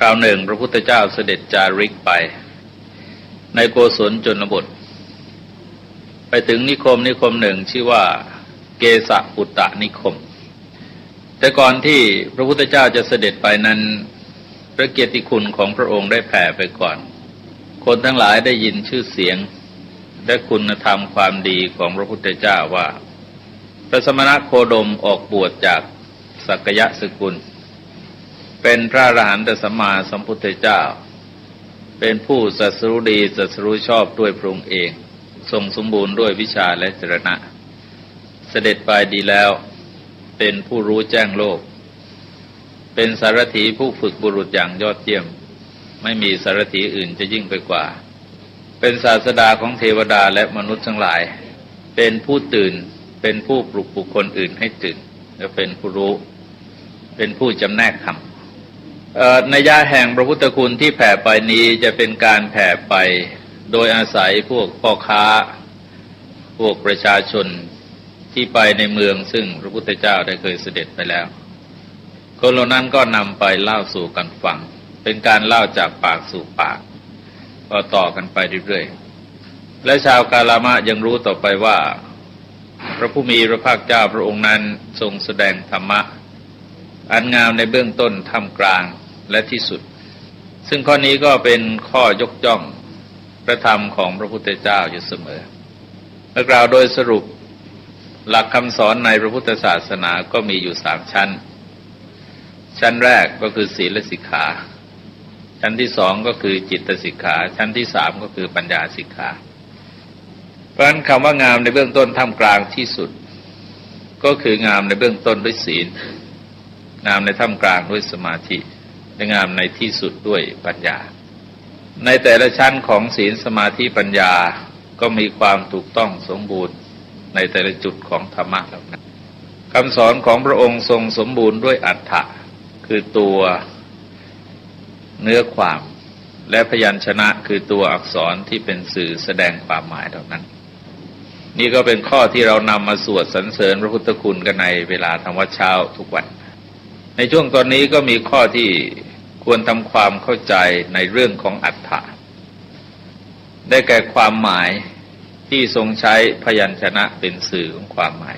ราวหนึ่งพระพุทธเจ้าเสด็จจาริกไปในโกศลชนบทไปถึงนิคมหนึ่งชื่อว่าเกสปุตตนิคมแต่ก่อนที่พระพุทธเจ้าจะเสด็จไปนั้นพระเกียรติคุณของพระองค์ได้แผ่ไปก่อนคนทั้งหลายได้ยินชื่อเสียงและคุณธรรมความดีของพระพุทธเจ้าว่าพระสมณโคดมออกบวชจากสักยะสกุลเป็นพระอรหันตสัมมาสัมพุทธเจ้าเป็นผู้ตรัสรู้ดีตรัสรู้ชอบด้วยพระองค์เองทรงสมบูรณ์ด้วยวิชาและจรณะเสด็จไปดีแล้วเป็นผู้รู้แจ้งโลกเป็นสารถีผู้ฝึกบุรุษอย่างยอดเยี่ยมไม่มีสารถีอื่นจะยิ่งไปกว่าเป็นศาสดาของเทวดาและมนุษย์ทั้งหลายเป็นผู้ตื่นเป็นผู้ปลุกบุคคลอื่นให้ตื่นและเป็นผู้รู้เป็นผู้จำแนกธรรมนัยยะแห่งพระพุทธคุณที่แผ่ไปนี้จะเป็นการแผ่ไปโดยอาศัยพวกพ่อค้าพวกประชาชนที่ไปในเมืองซึ่งพระพุทธเจ้าได้เคยเสด็จไปแล้วคนเหล่านั้นก็นำไปเล่าสู่กันฟังเป็นการเล่าจากปากสู่ปากก็ต่อกันไปเรื่อยๆและชาวกาลามะยังรู้ต่อไปว่าพระผู้มีพระภาคเจ้าพระองค์นั้นทรงแสดงธรรมะอันงามในเบื้องต้นท่ามกลางและที่สุดซึ่งข้อนี้ก็เป็นข้อยกย่องพระธรรมของพระพุทธเจ้าอยู่เสมอและกล่าวโดยสรุปหลักคำสอนในพระพุทธศาสนาก็มีอยู่3ชั้นแรกก็คือศีลสิกขาชั้นที่2ก็คือจิตสิกขาชั้นที่3ก็คือปัญญาสิกขาเพราะฉะนั้นคำว่างามในเบื้องต้นท่ามกลางที่สุดก็คืองามในเบื้องต้นด้วยศีลงามในท่ามกลางด้วยสมาธิและงามในที่สุดด้วยปัญญาในแต่ละชั้นของศีลสมาธิปัญญาก็มีความถูกต้องสมบูรณ์ในแต่ละจุดของธรรมะเหล่านั้นคำสอนของพระองค์ทรงสมบูรณ์ด้วยอรรถะคือตัวเนื้อความและพยัญชนะคือตัวอักษรที่เป็นสื่อแสดงความหมายเหล่านั้นนี่ก็เป็นข้อที่เรานำมาสวดสรรเสริญพระพุทธคุณกันในเวลาทำวัดเช้าทุกวันในช่วงตอนนี้ก็มีข้อที่ควรทำความเข้าใจในเรื่องของอรรถะได้แก่ความหมายที่ทรงใช้พยัญชนะเป็นสื่อของความหมาย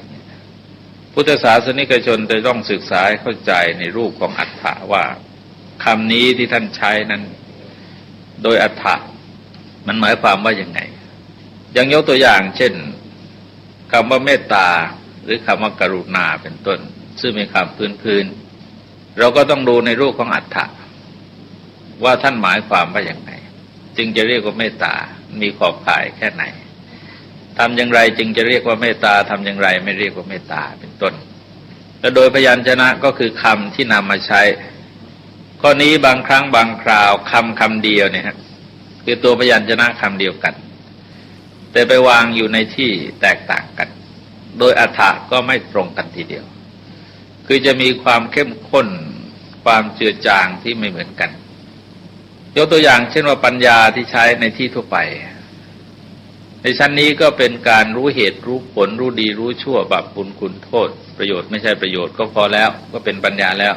พุทธศาสนิกชนจะต้องศึกษาให้เข้าใจในรูปของอรรถะว่าคำนี้ที่ท่านใช้นั้นโดยอรรถะมันหมายความว่าอย่างไงอย่างยกตัวอย่างเช่นคำว่าเมตตาหรือคำว่ากรุณาเป็นต้นซึ่งเป็นคำพื้นเราก็ต้องดูในรูปของอรรถะว่าท่านหมายความว่าอย่างไรจึงจะเรียกว่าเมตตามีขอบข่ายแค่ไหนทำอย่างไรจึงจะเรียกว่าเมตตาทำอย่างไรไม่เรียกว่าเมตตาเป็นต้นและโดยพยัญชนะก็คือคำที่นำมาใช้ข้อนี้บางครั้งบางคราวคำเดียวเนี่ยคือตัวพยัญชนะคำเดียวกันแต่ไปวางอยู่ในที่แตกต่างกันโดยอรรถะก็ไม่ตรงกันทีเดียวคือจะมีความเข้มข้นความเจือจางที่ไม่เหมือนกันยกตัวอย่างเช่นว่าปัญญาที่ใช้ในที่ทั่วไปในชั้นนี้ก็เป็นการรู้เหตุรู้ผลรู้ดีรู้ชั่วบาปบุญคุณโทษประโยชน์ไม่ใช่ประโยชน์ก็พอแล้วก็เป็นปัญญาแล้ว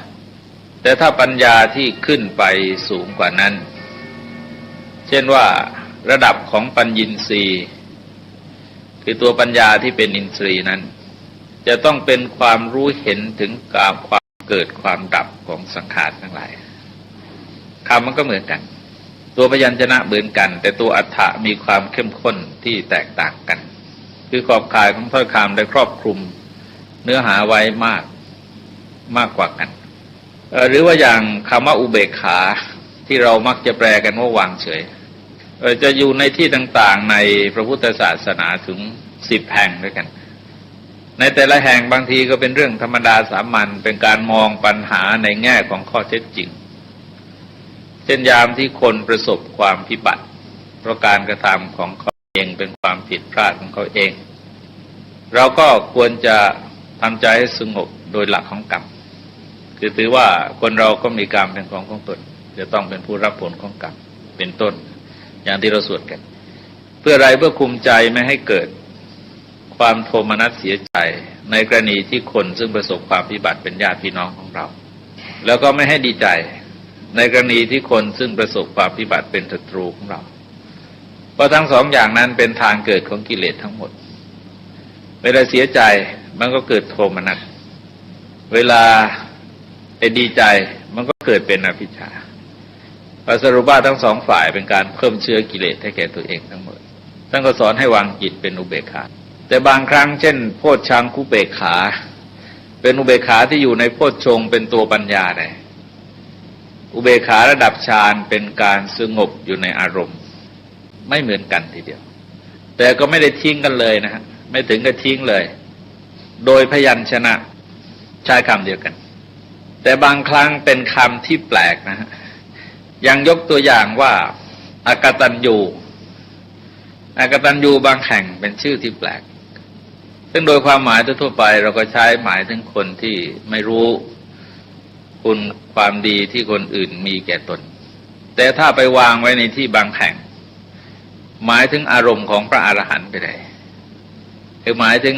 แต่ถ้าปัญญาที่ขึ้นไปสูงกว่านั้นเช่นว่าระดับของปัญญินทรีย์คือตัวปัญญาที่เป็นอินทรีย์นั้นจะต้องเป็นความรู้เห็นถึงความเกิดความดับของสังขารทั้งหลายคำมันก็เหมือนกันตัวพยัญชนะเหมือนกันแต่ตัวอรรถะมีความเข้มข้นที่แตกต่างกันคือขอบข่ายของถ้อยคำได้ครอบคลุมเนื้อหาไว้มากกว่ากันหรือว่าอย่างคำว่าอุเบกขาที่เรามักจะแปลกันว่าวางเฉยจะอยู่ในที่ต่างๆในพระพุทธศาสนาถึง10 แห่งด้วยกันในแต่ละแห่งบางทีก็เป็นเรื่องธรรมดาสามัญเป็นการมองปัญหาในแง่ของข้อเท็จจริงเช่นยามที่คนประสบความพิบัติเพราะการกระทำของเขาเองเป็นความผิดพลาดของเขาเองเราก็ควรจะทำใจให้สงบโดยหลักของกรรมคือถือว่าคนเราก็มีกรรมเป็นของตนจะต้องเป็นผู้รับผลของกรรมเป็นต้นอย่างที่เราสวดกันเพื่ออะไรเพื่อคุมใจไม่ให้เกิดความโทมนัสเสียใจในกรณีที่คนซึ่งประสบความพิบัติเป็นญาติพี่น้องของเราแล้วก็ไม่ให้ดีใจ ในกรณีที่คนซึ่งประสบความพิบัติเป็นศัตรูของเราเพราะทั้งสองอย่างนั้นเป็นทางเกิดของกิเลสทั้งหมดเวลาเสียใจมันก็เกิดโทมนัสเวลาดีใจมันก็เกิดเป็นอภิชฌาสรุปว่าทั้งสองฝ่ายเป็นการเพิ่มเชื้อกิเลสให้แก่ตัวเองทั้งหมดท่านก็สอนให้วางจิตเป็นอุเบกขาแต่บางครั้งเช่นโพชฌังคุเบกขาเป็นอุเบกขาที่อยู่ในโพชฌงค์เป็นตัวปัญญาได้อุเบกขาระดับฌานเป็นการสงบอยู่ในอารมณ์ไม่เหมือนกันทีเดียวแต่ก็ไม่ได้ทิ้งกันเลยนะฮะไม่ถึงกับทิ้งเลยโดยพยัญชนะใช้คำเดียวกันแต่บางครั้งเป็นคำที่แปลกนะฮะยังยกตัวอย่างว่าอากตัญญูบางแห่งเป็นชื่อที่แปลกซึ่งโดยความหมายทั่วไปเราก็ใช้หมายถึงคนที่ไม่รู้คุณความดีที่คนอื่นมีแก่ตนแต่ถ้าไปวางไว้ในที่บางแห่งหมายถึงอารมณ์ของพระอรหันต์ไปเลยคือหมายถึง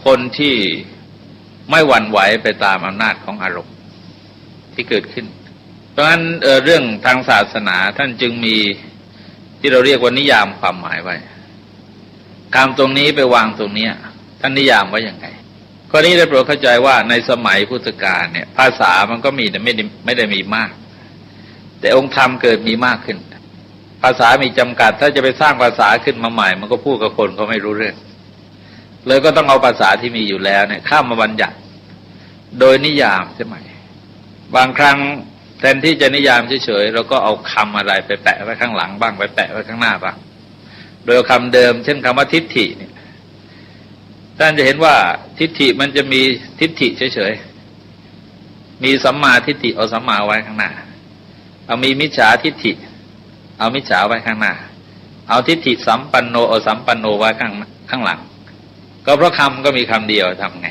คนที่ไม่หวั่นไหวไปตามอำนาจของอารมณ์ที่เกิดขึ้นเพราะฉะนั้นเรื่องทางศาสนาท่านจึงมีที่เราเรียกว่านิยามความหมายไว้คำตรงนี้ไปวางตรงนี้ท่านนิยามไว้อย่างไรข้อนี้ได้โปรดเข้าใจว่าในสมัยพุทธกาลเนี่ยภาษามันก็มีแต่ไม่ได้มีมากแต่องค์ธรรมเกิดมีมากขึ้นภาษามีจำกัดถ้าจะไปสร้างภาษาขึ้นมาใหม่มันก็พูดกับคนเขาไม่รู้เรื่องเลยก็ต้องเอาภาษาที่มีอยู่แล้วเนี่ยข้ามมาบัญญัติโดยนิยามใช่ไหมบางครั้งแทนที่จะนิยามเฉยๆเราก็เอาคำอะไรไปแปะไว้ข้างหลังบ้างไปแปะไว้ข้างหน้าบ้างโดยคำเดิมเช่นคำว่าทิฏฐิเนี่ยท่านจะเห็นว่าทิฏฐิมันจะมีทิฏฐิเฉยๆมีสัมมาทิฏฐิเอาสัมมาไว้ข้างหน้าเอามีมิจฉาทิฏฐิเอามิจฉาไว้ข้างหน้าเอาทิฏฐิสัมปันโนเอาสัมปันโนไว้ข้างหลังก็เพราะคำก็มีคำเดียวทำไง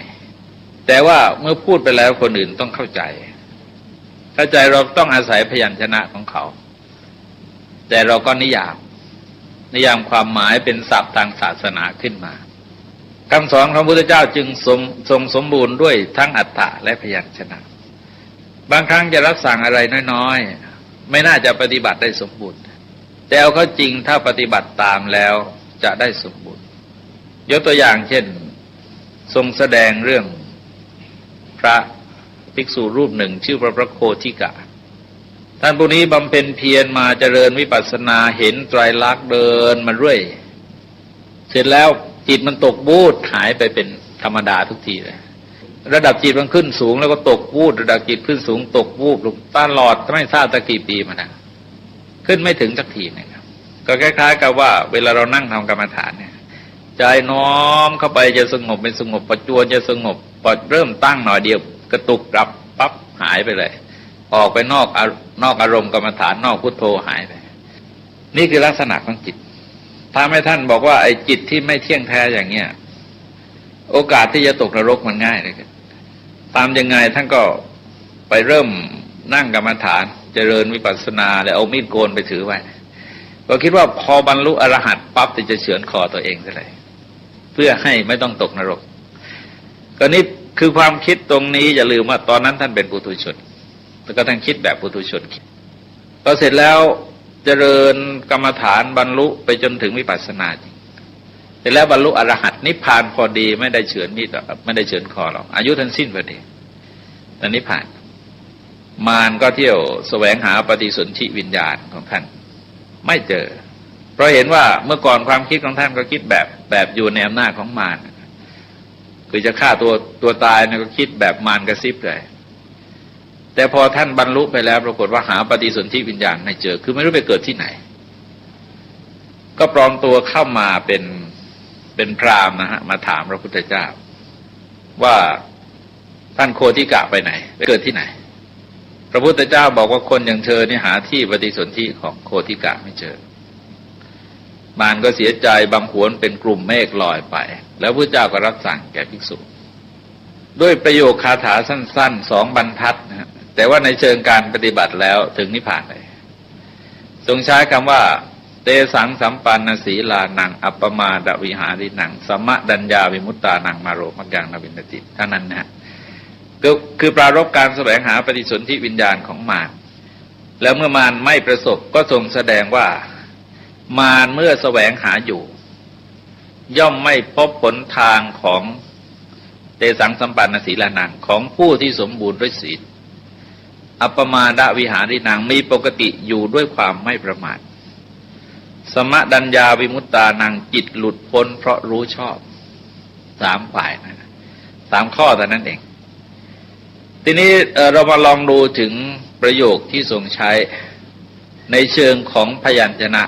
แต่ว่าเมื่อพูดไปแล้วคนอื่นต้องเข้าใจเราต้องอาศัยพยัญชนะของเขาแต่เราก็นิยามความหมายเป็นศัพท์ทางศาสนาขึ้นมาคำสอนของพระพุทธเจ้าจึงทรงสมบูรณ์ด้วยทั้งอัฏฐะและพยัญชนะบางครั้งจะรับสั่งอะไรน้อยๆไม่น่าจะปฏิบัติได้สมบูรณ์แต่เอาเข้าจริงถ้าปฏิบัติตามแล้วจะได้สมบูรณ์ยกตัวอย่างเช่นทรงแสดงเรื่องพระภิกษุรูปหนึ่งชื่อพระโคทิกะท่านผู้นี้บำเพ็ญเพียรมาเจริญวิปัสสนาเห็นไตรลักษณ์เดินมาเรื่อยเสร็จแล้วจิตมันตกบูดหายไปเป็นธรรมดาทุกทีเลยระดับจิตมันขึ้นสูงแล้วก็ตกบูดระดับจิตขึ้นสูงตกบูดลงตลอดไม่ทราบตะกี่ปีมานะขึ้นไม่ถึงสักทีนึงก็คล้ายๆกับว่าเวลาเรานั่งทำกรรมฐานเนี่ยใจน้อมเข้าไปจะสงบเป็นสงบปัจจุบันจะสงบพอเริ่มตั้งหน่อยเดียวกระตุกกลับปั๊บหายไปเลยออกไปนอกอารมณ์กรรมฐานนอกพุทโธหายไปนี่คือลักษณะของจิตถ้าให้ท่านบอกว่าไอ้จิตที่ไม่เที่ยงแท้อย่างเงี้ยโอกาสที่จะตกนรกมันง่ายเลยตามยังไงท่านก็ไปเริ่มนั่งกรรมฐานเจริญวิปัสสนาแล้วเอามีดโกนไปถือไว้ก็คิดว่าพอบรรลุอรหัตปั๊บจะเฉือนคอตัวเองซะเลยเพื่อให้ไม่ต้องตกนรกก็นี่คือความคิดตรงนี้อย่าลืมว่าตอนนั้นท่านเป็นปุถุชนแล้วก็ท่านคิดแบบปุถุชนพอเสร็จแล้วเจริญกรรมฐานบรรลุไปจนถึงวิปัสสนาจริงเสร็จแล้วบรรลุอรหัตนิพพานพอดีไม่ได้เฉือนมีดไม่ได้เฉือนคอหรอกอายุท่านสิ้นพอดีตอนนิพพานมารก็เที่ยวแสวงหาปฏิสนธิวิญญาณของท่านไม่เจอเพราะเห็นว่าเมื่อก่อนความคิดของท่านก็คิดแบบอยู่ในอำนาจของมารคือจะฆ่าตัวตายเนี่ยก็คิดแบบมารกระซิบเลยแต่พอท่านบรรลุไปแล้วปรากฏว่าหาปฏิสนธิวิญญาณไม่เจอคือไม่รู้ไปเกิดที่ไหนก็ปลอมตัวเข้ามาเป็นพราหมณ์นะฮะมาถามพระพุทธเจ้าว่าท่านโคทิกะไปไหนไปเกิดที่ไหนพระพุทธเจ้าบอกว่าคนอย่างเธอนี่หาที่ปฏิสนธิของโคทิกะไม่เจอมารก็เสียใจบำผวนเป็นกลุ่มเมฆลอยไปแล้วพระเจ้าก็รับสั่งแก่ภิกษุด้วยประโยคคาถาสั้นๆ2 บรรทัดนะฮะแต่ว่าในเชิงการปฏิบัติแล้วถึงนิพพานเลยทรงใช้คำว่าเตสังสัมปันนสีลานังอัปปมาดวิหารินังสัมมะดัญญาวิมุตตานังมาโรมักยังนวินติเท่านั้นนะฮะคือปรารภการแสวงหาปฏิสนธิวิญญาณของมาร แล้วเมื่อมารไม่ประสบก็ทรงแสดงว่ามารเมื่อแสวงหาอยู่ย่อมไม่พบผลทางของเตสังสัมปันนศีลานังของผู้ที่สมบูรณ์ด้วยศีลอัปปมาดวิหารินังมีปกติอยู่ด้วยความไม่ประมาทสมดัญญาวิมุตตานังจิตหลุดพ้นเพราะรู้ชอบ3 ฝ่ายนะ3 ข้อแต่นั้นเองทีนี้เรามาลองดูถึงประโยคที่ทรงใช้ในเชิงของพยัญชนะ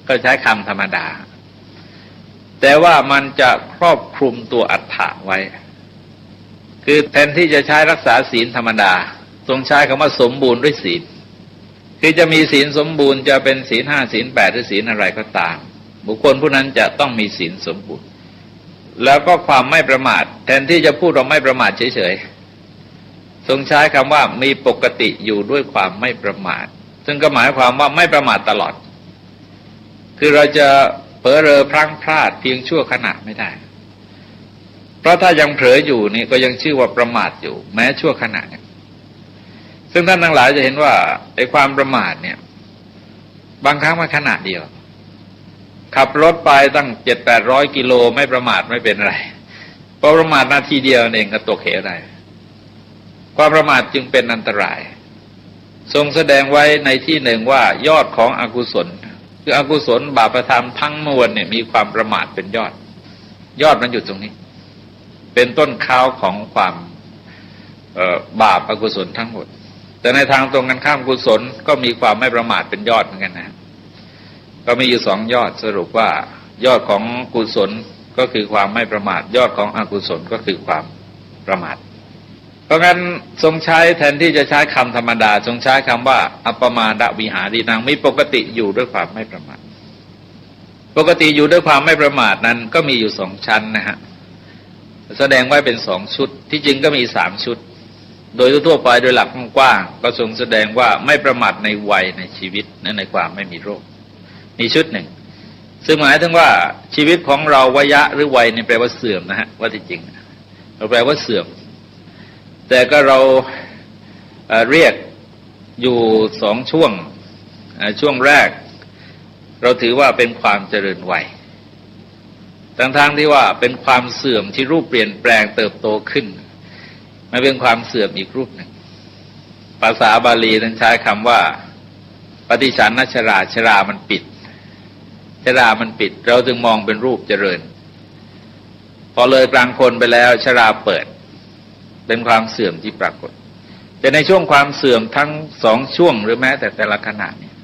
ก็ใช้คำธรรมดาแต่ว่ามันจะครอบคลุมตัวอัฏฐะไว้คือแทนที่จะใช้รักษาศีลธรรมดาทรงใช้คำว่าสมบูรณ์ด้วยศีลคือจะมีศีลสมบูรณ์จะเป็นศีล 5ศีล 8หรือศีลอะไรก็ตามบุคคลผู้นั้นจะต้องมีศีลสมบูรณ์แล้วก็ความไม่ประมาทแทนที่จะพูดว่าไม่ประมาทเฉยๆทรงใช้คำว่ามีปกติอยู่ด้วยความไม่ประมาทซึ่งก็หมายความว่าไม่ประมาทตลอดคือเราจะเผลอเรอพลั้งพลาดเพียงชั่วขณะไม่ได้เพราะถ้ายังเผลออยู่นี่ก็ยังชื่อว่าประมาทอยู่แม้ชั่วขณะเนี่ยซึ่งท่านทั้งหลายจะเห็นว่าไอ้ความประมาทเนี่ยบางครั้งมันขณะเดียวขับรถไปตั้ง 700-800 กิโลไม่ประมาทไม่เป็นไรเพราะประมาทนาทีเดียวเองก็ตกเหวได้ความประมาทจึงเป็นอันตรายทรงแสดงไว้ในที่หนึ่งว่ายอดของอกุศลคืออกุศลบาปธรรมทั้งมวลเนี่ยมีความประมาทเป็นยอดมันอยู่ตรงนี้เป็นต้นข้าวของความบาปอกุศลทั้งหมดแต่ในทางตรงกันข้ามกุศลก็มีความไม่ประมาทเป็นยอดเหมือนกันนะก็มีอยู่2 ยอดสรุปว่ายอดของกุศลก็คือความไม่ประมาทยอดของอกุศลก็คือความประมาทเพราะงั้นทรงใช้แทนที่จะใช้คำธรรมดาทรงใช้คำว่าอัปปมาดวิหารินังมีปกติอยู่ด้วยความไม่ประมาทปกติอยู่ด้วยความไม่ประมาทนั้นก็มีอยู่2 ชั้นนะฮะแสดงไว้เป็น2 ชุดที่จริงก็มี3 ชุดโดยทั่วไปโดยหลักกว้างก็ทรงแสดงว่าไม่ประมาทในวัยในชีวิตและในความไม่มีโรคมีชุดหนึ่งซึ่งหมายถึงว่าชีวิตของเราวยะหรือวัยนี่แปลว่าเสื่อมนะฮะว่าที่จริงเราแปลว่าเสื่อมแต่ก็เราเรียกอยู่2 ช่วงแรกเราถือว่าเป็นความเจริญวัยทั้งที่ว่าเป็นความเสื่อมที่รูปเปลี่ยนแปลงเติบโตขึ้นมันเป็นความเสื่อมอีกรูปหนึ่งภาษาบาลีนั้นใช้คำว่าปฏิฉันนชรามันปิดเราจึงมองเป็นรูปเจริญพอเลยกลางคนไปแล้วชราเปิดเป็นความเสื่อมที่ปรากฏแต่ในช่วงความเสื่อมทั้ง2 ช่วงหรือแม้แต่ละขณะเนี่ย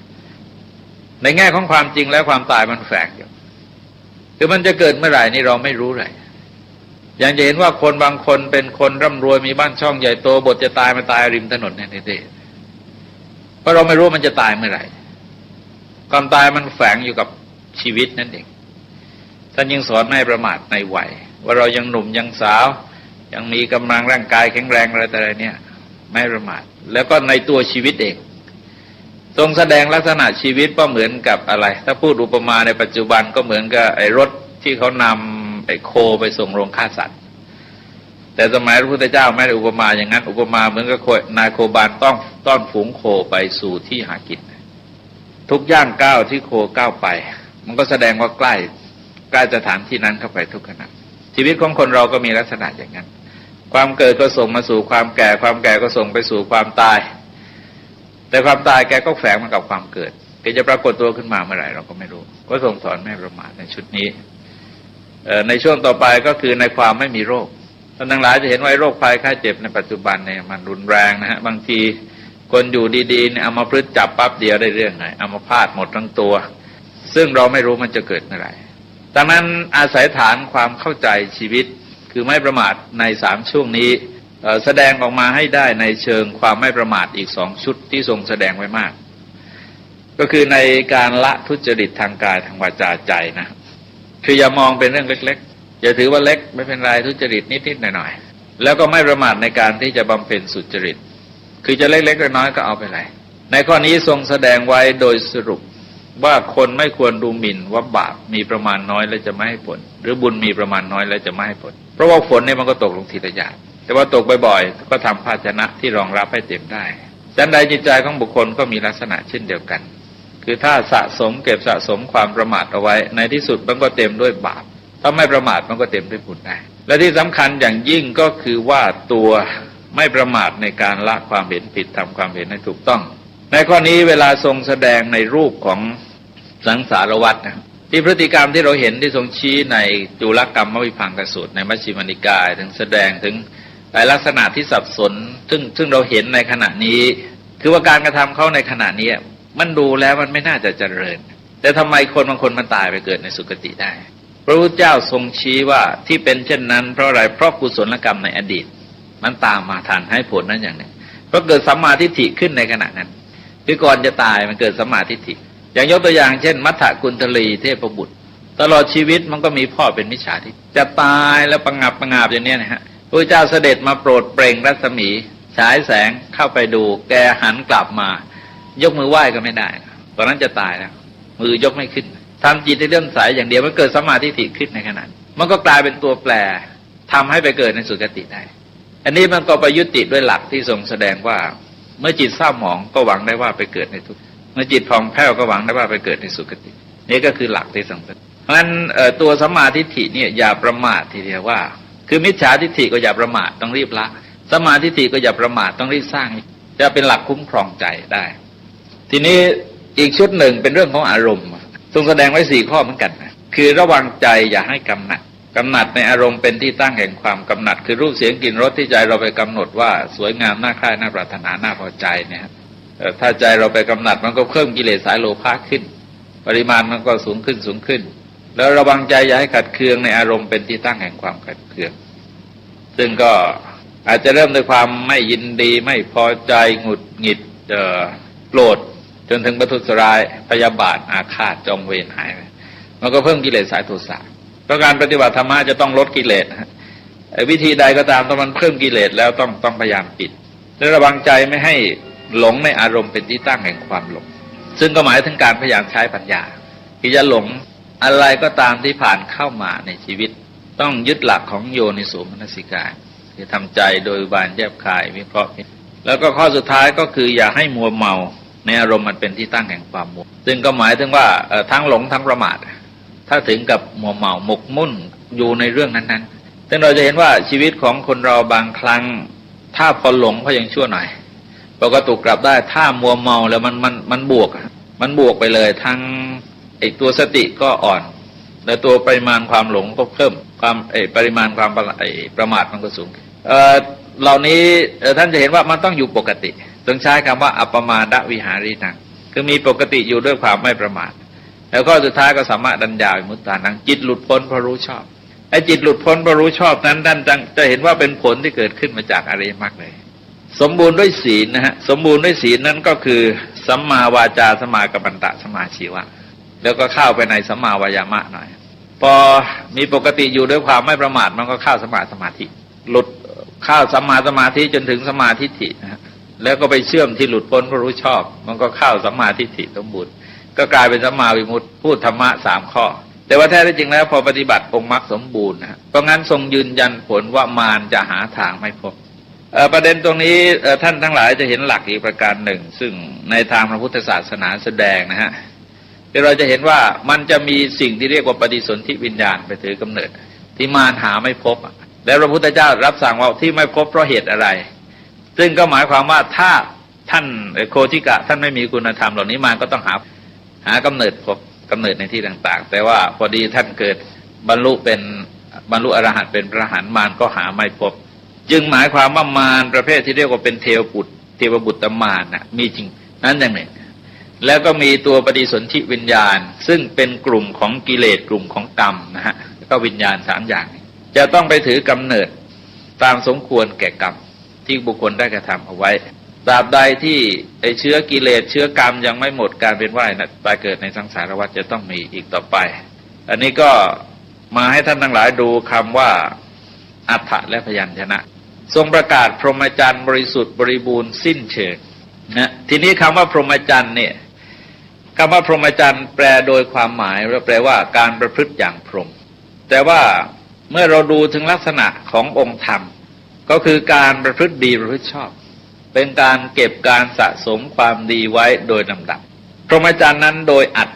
ในแง่ของความจริงแล้วความตายมันแฝงอยู่คือมันจะเกิดเมื่อไหร่นี่เราไม่รู้เลยอย่างจะเห็นว่าคนบางคนเป็นคนร่ำรวยมีบ้านช่องใหญ่โตบทจะตายมาตายริมถนนเนี่ยเด็ดๆเพราะเราไม่รู้มันจะตายเมื่อไหร่ความตายมันแฝงอยู่กับชีวิตนั่นเองท่านยังสอนไม่ประมาทในวัยว่าเรายังหนุ่มยังสาวยังมีกำลังร่างกายแข็งแรงอะไรแต่อะไรเนี่ยไม่ประมาทแล้วก็ในตัวชีวิตเองทรงแสดงลักษณะชีวิตก็เหมือนกับอะไรถ้าพูดอุปมาในปัจจุบันก็เหมือนกับไอ้รถที่เขานำไอ้โคไปส่งโรงฆ่าสัตว์แต่สมัยพระพุทธเจ้าไม่ได้อุปมาอย่างนั้นอุปมาเหมือนกับนายโคบานต้องต้อนฝูงโคไปสู่ที่หากินทุกย่างก้าวที่โคก้าวไปมันก็แสดงว่าใกล้สถานที่นั้นเข้าไปทุกขณะชีวิตของคนเราก็มีลักษณะอย่างนั้นความเกิดก็ส่งมาสู่ความแก่ความแก่ก็ส่งไปสู่ความตายแต่ความตายแกก็แฝงมากับความเกิดแกจะปรากฏตัวขึ้นมาเมื่อไหร่เราก็ไม่รู้ก็ทรงสอนไม่ประมาทในชุดนี้ในช่วงต่อไปก็คือในความไม่มีโรคท่านทั้งหลายจะเห็นว่าโรคภัยไข้เจ็บในปัจจุบันเนี่ยมันรุนแรงนะฮะบางทีคนอยู่ดีๆเนี่ยเอามาพฤติจับปั๊บเดียวได้เรื่องเลยเอามาพาดหมดทั้งตัวซึ่งเราไม่รู้มันจะเกิดเมื่อไหร่ดังนั้นอาศัยฐานความเข้าใจชีวิตคือไม่ประมาทใน3 ช่วงนี้แสดงออกมาให้ได้ในเชิงความไม่ประมาทอีก2 ชุดที่ทรงแสดงไว้มากก็คือในการละทุจริตทางกายทางวาจาใจนะคืออย่ามองเป็นเรื่องเล็กๆอย่าถือว่าเล็กไม่เป็นไรทุจริตนิดๆหน่อยๆแล้วก็ไม่ประมาทในการที่จะบำเพ็ญสุจริตคือจะเล็กๆน้อยๆก็เอาไปเลยในข้อนี้ทรงแสดงไว้โดยสรุปว่าคนไม่ควรดูหมิ่นว่าบาปมีประมาณน้อยแล้วจะไม่ให้ผลหรือบุญมีประมาณน้อยแล้วจะไม่ให้ผลเพราะว่าฝนเนี่ยมันก็ตกลงทีละหยาดแต่ว่าตกบ่อยๆก็ทำภาชนะที่รองรับให้เต็มได้ ฉันใดจิตใจของบุคคลก็มีลักษณะเช่นเดียวกันคือถ้าสะสมเก็บสะสมความประมาทเอาไว้ในที่สุดมันก็เต็มด้วยบาปถ้าไม่ประมาทมันก็เต็มด้วยบุญได้และที่สำคัญอย่างยิ่งก็คือว่าตัวไม่ประมาทในการละความเห็นผิดทำความเห็นให้ถูกต้องในข้อนี้เวลาทรงแสดงในรูปของสังสารวัฏนะที่พฤติกรรมที่เราเห็นที่ทรงชี้ในจุลกรรมวิภังคสูตรในมัชฌิมานิกายถึงแสดงถึงหลายลักษณะที่สับสนซึ่งเราเห็นในขณะนี้คือว่าการกระทำเขาในขณะนี้มันดูแล้วมันไม่น่าจะเจริญแต่ทำไมคนบางคนมันตายไปเกิดในสุคติได้พระพุทธเจ้าทรงชี้ว่าที่เป็นเช่นนั้นเพราะอะไรเพราะกุศลกรรมในอดีตมันตามมาทันให้ผลนั้นอย่างหนึ่งเพราะเกิดสัมมาทิฏฐิขึ้นในขณะนั้นคือก่อนจะตายมันเกิดสัมมาทิฏฐิอย่างยกตัวอย่างเช่นมัทธกุณฑลีเทพบุตรตลอดชีวิตมันก็มีพ่อเป็นมิจฉาทิฏฐิจะตายแล้วประงับอย่างนี้นะฮะพระเจ้าเสด็จมาโปรดเปล่งรัศมีฉายแสงเข้าไปดูแกหันกลับมายกมือไหว้ก็ไม่ได้ตอนนั้นจะตายแล้วมือยกไม่ขึ้นทำจิตให้เลื่อมใสอย่างเดียวมันเกิดสัมมาทิฏฐิขึ้นในขณะมันก็กลายเป็นตัวแปรทำให้ไปเกิดในสุคติได้อันนี้มันก็ไปยุติด้วยหลักที่ทรงแสดงว่าเมื่อจิตเศร้าหมองก็หวังได้ว่าไปเกิดในทุกข์เมื่อจิตผ่องแผ้วก็หวังได้ว่าไปเกิดในสุคตินี่ก็คือหลักที่สำคัญเพราะฉะนั้นตัวสัมมาทิฏฐิเนี่ยอย่าประมาททีเดียวว่าคือมิจฉาทิฏฐิก็อย่าประมาทต้องรีบละสัมมาทิฏฐิก็อย่าประมาทต้องรีบสร้างจะเป็นหลักคุ้มครองใจได้ทีนี้อีกชุดหนึ่งเป็นเรื่องของอารมณ์ทรงแสดงไว้4 ข้อเหมือนกันนะคือระวังใจอย่าให้กำหนัดในอารมณ์เป็นที่ตั้งแห่งความกำหนัดคือรูปเสียงกลิ่นรสที่ใจเราไปกำหนดว่าสวยงามน่าใคร่น่าปรารถนาน่าพอใจเนี่ยถ้าใจเราไปกำหนัดมันก็เพิ่มกิเลสสายโลภะขึ้นปริมาณมันก็สูงขึ้นแล้วระวังใจอย่าให้ขัดเคืองในอารมณ์เป็นที่ตั้งแห่งความขัดเคืองซึ่งก็อาจจะเริ่มด้วยความไม่ยินดีไม่พอใจหงุดหงิดโกรธจนถึงประทุษร้ายพยาบาทอาฆาตจองเวรหายไปมันก็เพิ่มกิเลสสายโทสะเพราะการปฏิบัติธรรมะจะต้องลดกิเลสวิธีใดก็ตามถ้ามันเพิ่มกิเลสแล้วต้องพยายามปิดและระวังใจไม่ให้หลงในอารมณ์เป็นที่ตั้งแห่งความหลงซึ่งก็หมายถึงการพยายามใช้ปัญญาที่จะหลงอะไรก็ตามที่ผ่านเข้ามาในชีวิตต้องยึดหลักของโยนิโสมนสิการคือทำใจโดยบานแยบคายวิเคราะห์แล้วก็ข้อสุดท้ายก็คืออย่าให้มัวเมาในอารมณ์มันเป็นที่ตั้งแห่งความมัวซึ่งก็หมายถึงว่าทั้งหลงทั้งประมาทถ้าถึงกับมัวเมาหมกมุ่นอยู่ในเรื่องนั้นๆซึ่งเราจะเห็นว่าชีวิตของคนเราบางครั้งถ้าพอหลงก็ยังชั่วหน่อยเราก็ตกกลับได้ถ้ามัวเมาแล้วมันบวกไปเลยทั้งไอ้ตัวสติก็อ่อนและตัวปริมาณความหลงก็เพิ่มความปริมาณความประมาทมันก็สูงเหล่านี้ท่านจะเห็นว่ามันต้องอยู่ปกติต้องใช้คำว่าอัปปมาดวิหารีนังคือมีปกติอยู่ด้วยความไม่ประมาทแล้วก็สุดท้ายก็สามารถดัญญาวิมุตตานังจิตหลุดพ้นเพราะรู้ชอบไอ้จิตหลุดพ้นเพราะรู้ชอบนั้นท่านจะเห็นว่าเป็นผลที่เกิดขึ้นมาจากอริยมรรคเลยสมบูรณ์ด้วยศีลนะฮะสมบูรณ์ด้วยศีลนั้นก็คือสัมมาวาจาสัมมากัมมันตะสัมมาชีวะแล้วก็เข้าไปในสัมมาวายามะหน่อยพอมีปกติอยู่ด้วยความไม่ประมาทมันก็เข้าสัมมาสมาธิหลุดเข้าสัมมาสมาธิจนถึงสัมมาทิฏฐินะฮะแล้วก็ไปเชื่อมที่หลุดพ้นเพราะรู้ชอบมันก็เข้าสัมมาทิฏฐิสมบูรณ์ก็กลายเป็นสัมมาวิมุตติพูดธรรมะ3 ข้อแต่ว่าแท้จริงแล้วพอปฏิบัติองค์มรรคสมบูรณ์นะเพราะงั้นทรงยืนยันผลว่ามารจะหาทางไม่พบประเด็นตรงนี้ท่านทั้งหลายจะเห็นหลักอีกประการหนึ่งซึ่งในทางพระพุทธศาสนาแสดงนะฮะที่เราจะเห็นว่ามันจะมีสิ่งที่เรียกว่าปฏิสนธิวิญญาณไปถือกำเนิดที่มารหาไม่พบแล้วพระพุทธเจ้ารับสั่งว่าที่ไม่พบเพราะเหตุอะไรซึ่งก็หมายความว่าถ้าท่านโคทิกะท่านไม่มีคุณธรรมเหล่านี้มารก็ต้องหากำเนิดพบกำเนิดในที่ต่างๆแต่ว่าพอดีท่านเกิดบรรลุอรหันต์เป็นพระอรหันต์มารก็หาไม่พบจึงหมายความว่ามารประเภทที่เรียกว่าเป็นเทวบุตรมารนะมีจริงนั้นอย่างหนึ่งแล้วก็มีตัวปฏิสนธิวิญญาณซึ่งเป็นกลุ่มของกิเลสกลุ่มของกรรมนะฮะก็วิญญาณ3 อย่างจะต้องไปถือกำเนิดตามสมควรแก่กรรมที่บุคคลได้กระทำเอาไว้ตราบใดที่ไอ้เชื้อกิเลสเชื้อกรรมยังไม่หมดการเป็นว่ายนะตายเกิดในสังสารวัฏจะต้องมีอีกต่อไปอันนี้ก็มาให้ท่านทั้งหลายดูคำว่าอัฏฐะและพยัญชนะทรงประกาศพรหมจรรย์บริสุทธิ์บริบูรณ์สิ้นเชิงนะทีนี้คำว่าพรหมจรรย์เนี่ยคำว่าพรหมจรรย์แปลโดยความหมายแปลว่าการประพฤติอย่างพรหมแต่ว่าเมื่อเราดูถึงลักษณะขององค์ธรรมก็คือการประพฤติดีประพฤติชอบ เป็นการเก็บการสะสมความดีไว้โดยลำดับพรหมจรรย์นั้นโดยอัด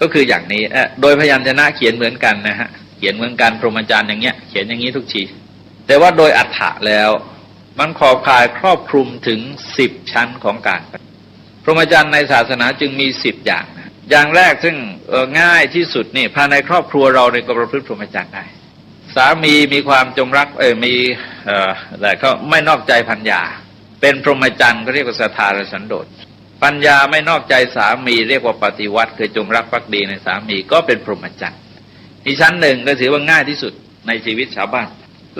ก็คืออย่างนี้โดยพยัญชนะเขียนเหมือนกันนะฮะเขียนเหมือนกันพรหมจรรย์อย่างเงี้ยเขียนอย่างนี้ทุกทีแต่ว่าโดยอัฏฐะแล้วมันขอบข่ายครอบคลุมถึง10ชั้นของการพรหมจรรย์ในศาสนาจึงมี10อย่างอย่างแรกซึ่งง่ายที่สุดนี่ภายในครอบครัวเราเนี่ยก็ประพฤติพรหมจรรย์ได้สามีมีความจงรักมีแต่ก็ไม่นอกใจภรรยาเป็นพรหมจรรย์ก็เรียกว่าศรัทธาและสันโดษภรรยาไม่นอกใจสามีเรียกว่าปฏิวัติคือจงรักภักดีในสามีก็เป็นพรหมจรรย์ที่ชั้นหนึ่งก็ถือว่าง่ายที่สุดในชีวิตชาวบ้าน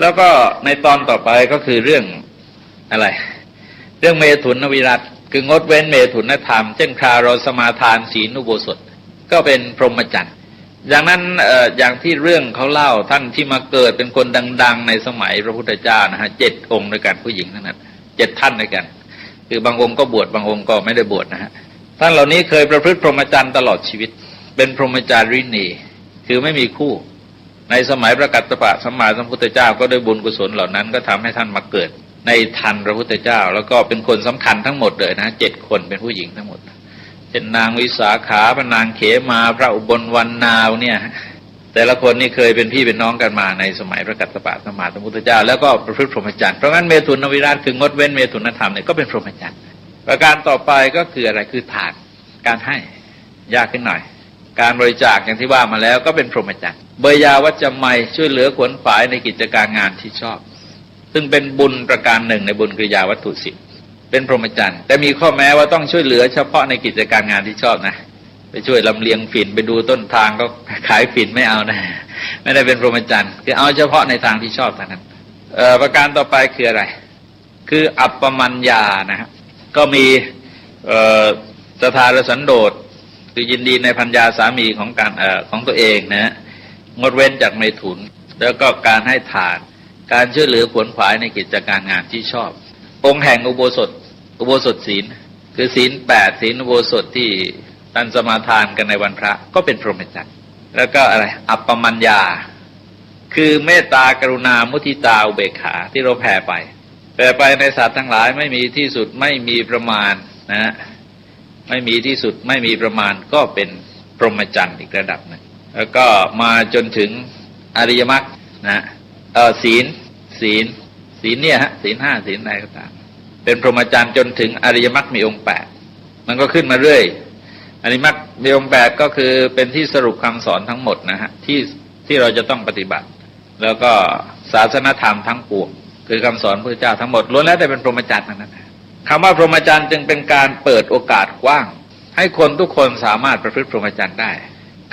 แล้วก็ในตอนต่อไปก็คือเรื่องอะไรเรื่องเมถุนวิรัติคืองดเว้นเมถุนธรรมเช่นคราเราสมาทานศีลอุโบสถก็เป็นพรหมจรรย์อย่างนั้นอย่างที่เรื่องเขาเล่าท่านที่มาเกิดเป็นคนดังๆในสมัยพระพุทธเจ้านะฮะ7 องค์ด้วยกันผู้หญิงทั้งนั้น7 ท่านด้วยกันคือบางองค์ก็บวชบางองค์ก็ไม่ได้บวชนะฮะท่านเหล่านี้เคยประพฤติพรหมจรรย์ตลอดชีวิตเป็นพรหมจารีนีคือไม่มีคู่ในสมัยพระกัสสปะสัมมาสัมพุทธเจ้าก็ด้วยบุญกุศลเหล่านั้นก็ทำให้ท่านมาเกิดในทันพระพุทธเจ้าแล้วก็เป็นคนสำคัญทั้งหมดเลยนะ7 คนเป็นผู้หญิงทั้งหมดเช่นนางวิสาขาพระนางเขมาพระอุบลวรรณาวเนี่ยแต่ละคนนี่เคยเป็นพี่เป็นน้องกันมาในสมัยพระกัสสปะสัมมาสัมพุทธเจ้าแล้วก็ประพฤติพรหมจรรย์เพราะงั้นเมถุนวิราชคืองดเว้นเมถุนธรรมเนี่ยก็เป็นพรหมจรรย์ประการต่อไปก็คืออะไรคือทานการให้ยากขึ้นหน่อยการบริจาคอย่างที่ว่ามาแล้วก็เป็นพรหมจรรย์เบยยาวัจจะไมช่วยเหลือขวนขวายในกิจการงานที่ชอบซึ่งเป็นบุญประการหนึ่งในบุญกิริยาวัตถุ10เป็นพรหมจรรย์แต่มีข้อแม้ว่าต้องช่วยเหลือเฉพาะในกิจการงานที่ชอบนะไปช่วยลำเลียงฝิ่นไปดูต้นทางก็ขายฝิ่นไม่เอานะไม่ได้เป็นพรหมจรรย์คือเอาเฉพาะในทางที่ชอบเท่านั้นประการต่อไปคืออะไรคืออัปปมัญญานะฮะก็มีศรัทธาและสันโดษคือยินดีในภรรยาสามีของตัวเองนะงดเว้นจากเมถุนแล้วก็การให้ทานการช่วยเหลือขวนขวายในกิจการงานที่ชอบองค์แห่งอุโบสถศีลคือศีล8ศีลอุโบสถที่ท่านสมาทานกันในวันพระก็เป็นพรหมจรรย์แล้วก็อะไรอัปปมัญญาคือเมตตากรุณามุทิตาอุเบกขาที่เราแผ่ไปในสัตว์ทั้งหลายไม่มีที่สุดไม่มีประมาณนะไม่มีที่สุดไม่มีประมาณก็เป็นพรหมจรรย์อีกระดับหนึ่งแล้วก็มาจนถึงอริยมรรคนะศีลเนี่ยฮะศีล5ศีลอะไรก็ตามเป็นพรหมจรรย์จนถึงอริยมรรคมีองค์8มันก็ขึ้นมาเรื่อยอริยมรรคมีองค์8ก็คือเป็นที่สรุปคำสอนทั้งหมดนะฮะที่เราจะต้องปฏิบัติแล้วก็ศาสนธรรมทั้งปวงคือคำสอนพระเจ้าทั้งหมดล้วนแล้วแต่เป็นพรหมจรรย์ทั้งนั้นคำว่าพรหมจรรย์จึงเป็นการเปิดโอกาสกว้างให้คนทุกคนสามารถประพฤติพรหมจรรย์ได้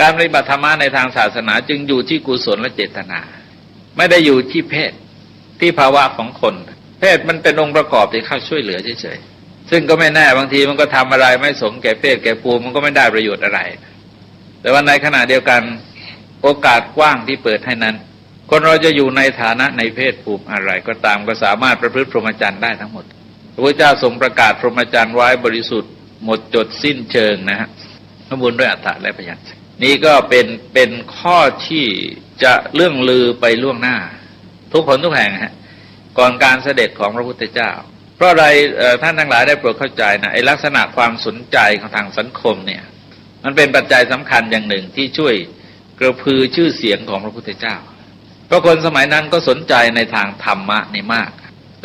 การปฏิบัติธรรมะในทางศาสนาจึงอยู่ที่กุศลและเจตนาไม่ได้อยู่ที่เพศที่ภาวะของคนเพศมันเป็นองค์ประกอบที่เข้าช่วยเหลือเฉยๆซึ่งก็ไม่แน่บางทีมันก็ทำอะไรไม่สมแก่เพศแก่ภูมิมันก็ไม่ได้ประโยชน์อะไรแต่ว่าในขณะเดียวกันโอกาสกว้างที่เปิดให้นั้นคนเราจะอยู่ในฐานะในเพศภูมิอะไรก็ตามก็สามารถประพฤติพรหมจรรย์ได้ทั้งหมดพระพุทธเจ้าทรงประกาศพรหมจรรย์ไว้บริสุทธิ์หมดจดสิ้นเชิงนะฮะสมบูรณ์ด้วยอัฏฐะและพยัญชนะนี่ก็เป็นข้อที่จะเรื่องลือไปล่วงหน้าทุกคนทุกแห่งฮะก่อนการเสด็จของพระพุทธเจ้าเพราะอะไรท่านทั้งหลายได้โปรดเข้าใจนะไอ้ลักษณะความสนใจของทางสังคมเนี่ยมันเป็นปัจจัยสำคัญอย่างหนึ่งที่ช่วยกระพือชื่อเสียงของพระพุทธเจ้าเพราะคนสมัยนั้นก็สนใจในทางธรรมะนี่มาก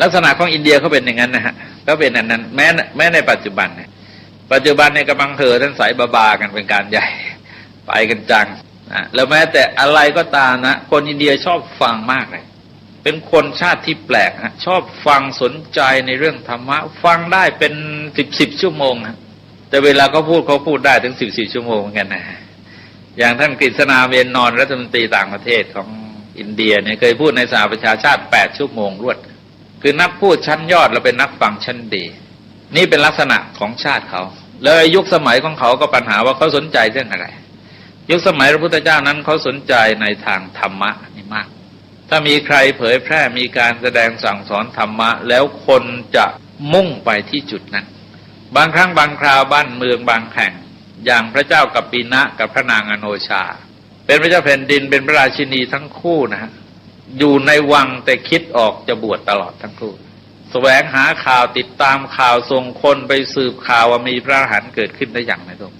ลักษณะของอินเดียเขาเป็นอย่างนั้นนะฮะก็เป็นอันนั้นแม้ในปัจจุบันเนี่ยกำลังท่านสายบากันเป็นการใหญ่ไปกันจังนะแล้วแม้แต่อะไรก็ตามนะคนอินเดียชอบฟังมากเลยเป็นคนชาติที่แปลกนะชอบฟังสนใจในเรื่องธรรมะฟังได้เป็น10 ชั่วโมงนะแต่เวลาเขาพูดได้ถึง14 ชั่วโมงเหมือนกันนะอย่างท่านกฤษณาเวนนรรัฐมนตรีต่างประเทศของอินเดียเนี่ยเคยพูดในสหประชาชาติ8 ชั่วโมงรวดคือนักพูดชั้นยอดและเป็นนักฟังชั้นดีนี่เป็นลักษณะของชาติเขาแล้วยุคสมัยของเขาก็ปัญหาว่าเขาสนใจเรื่องอะไรยุคสมัยพระพุทธเจ้านั้นเขาสนใจในทางธรรมะนี่มากถ้ามีใครเผยแพร่มีการแสดงสั่งสอนธรรมะแล้วคนจะมุ่งไปที่จุดนั้นบางครั้งบางคราวบ้านเมืองบางแห่งอย่างพระเจ้ากัปปินะกับพระนางอโนชาเป็นพระเจ้าแผ่นดินเป็นพระราชินีทั้งคู่นะฮะอยู่ในวังแต่คิดออกจะบวชตลอดทั้งคู่ แสวงหาข่าวติดตามข่าวส่งคนไปสืบข่าวว่ามีพระอรหันต์เกิดขึ้นได้อย่างไรตรง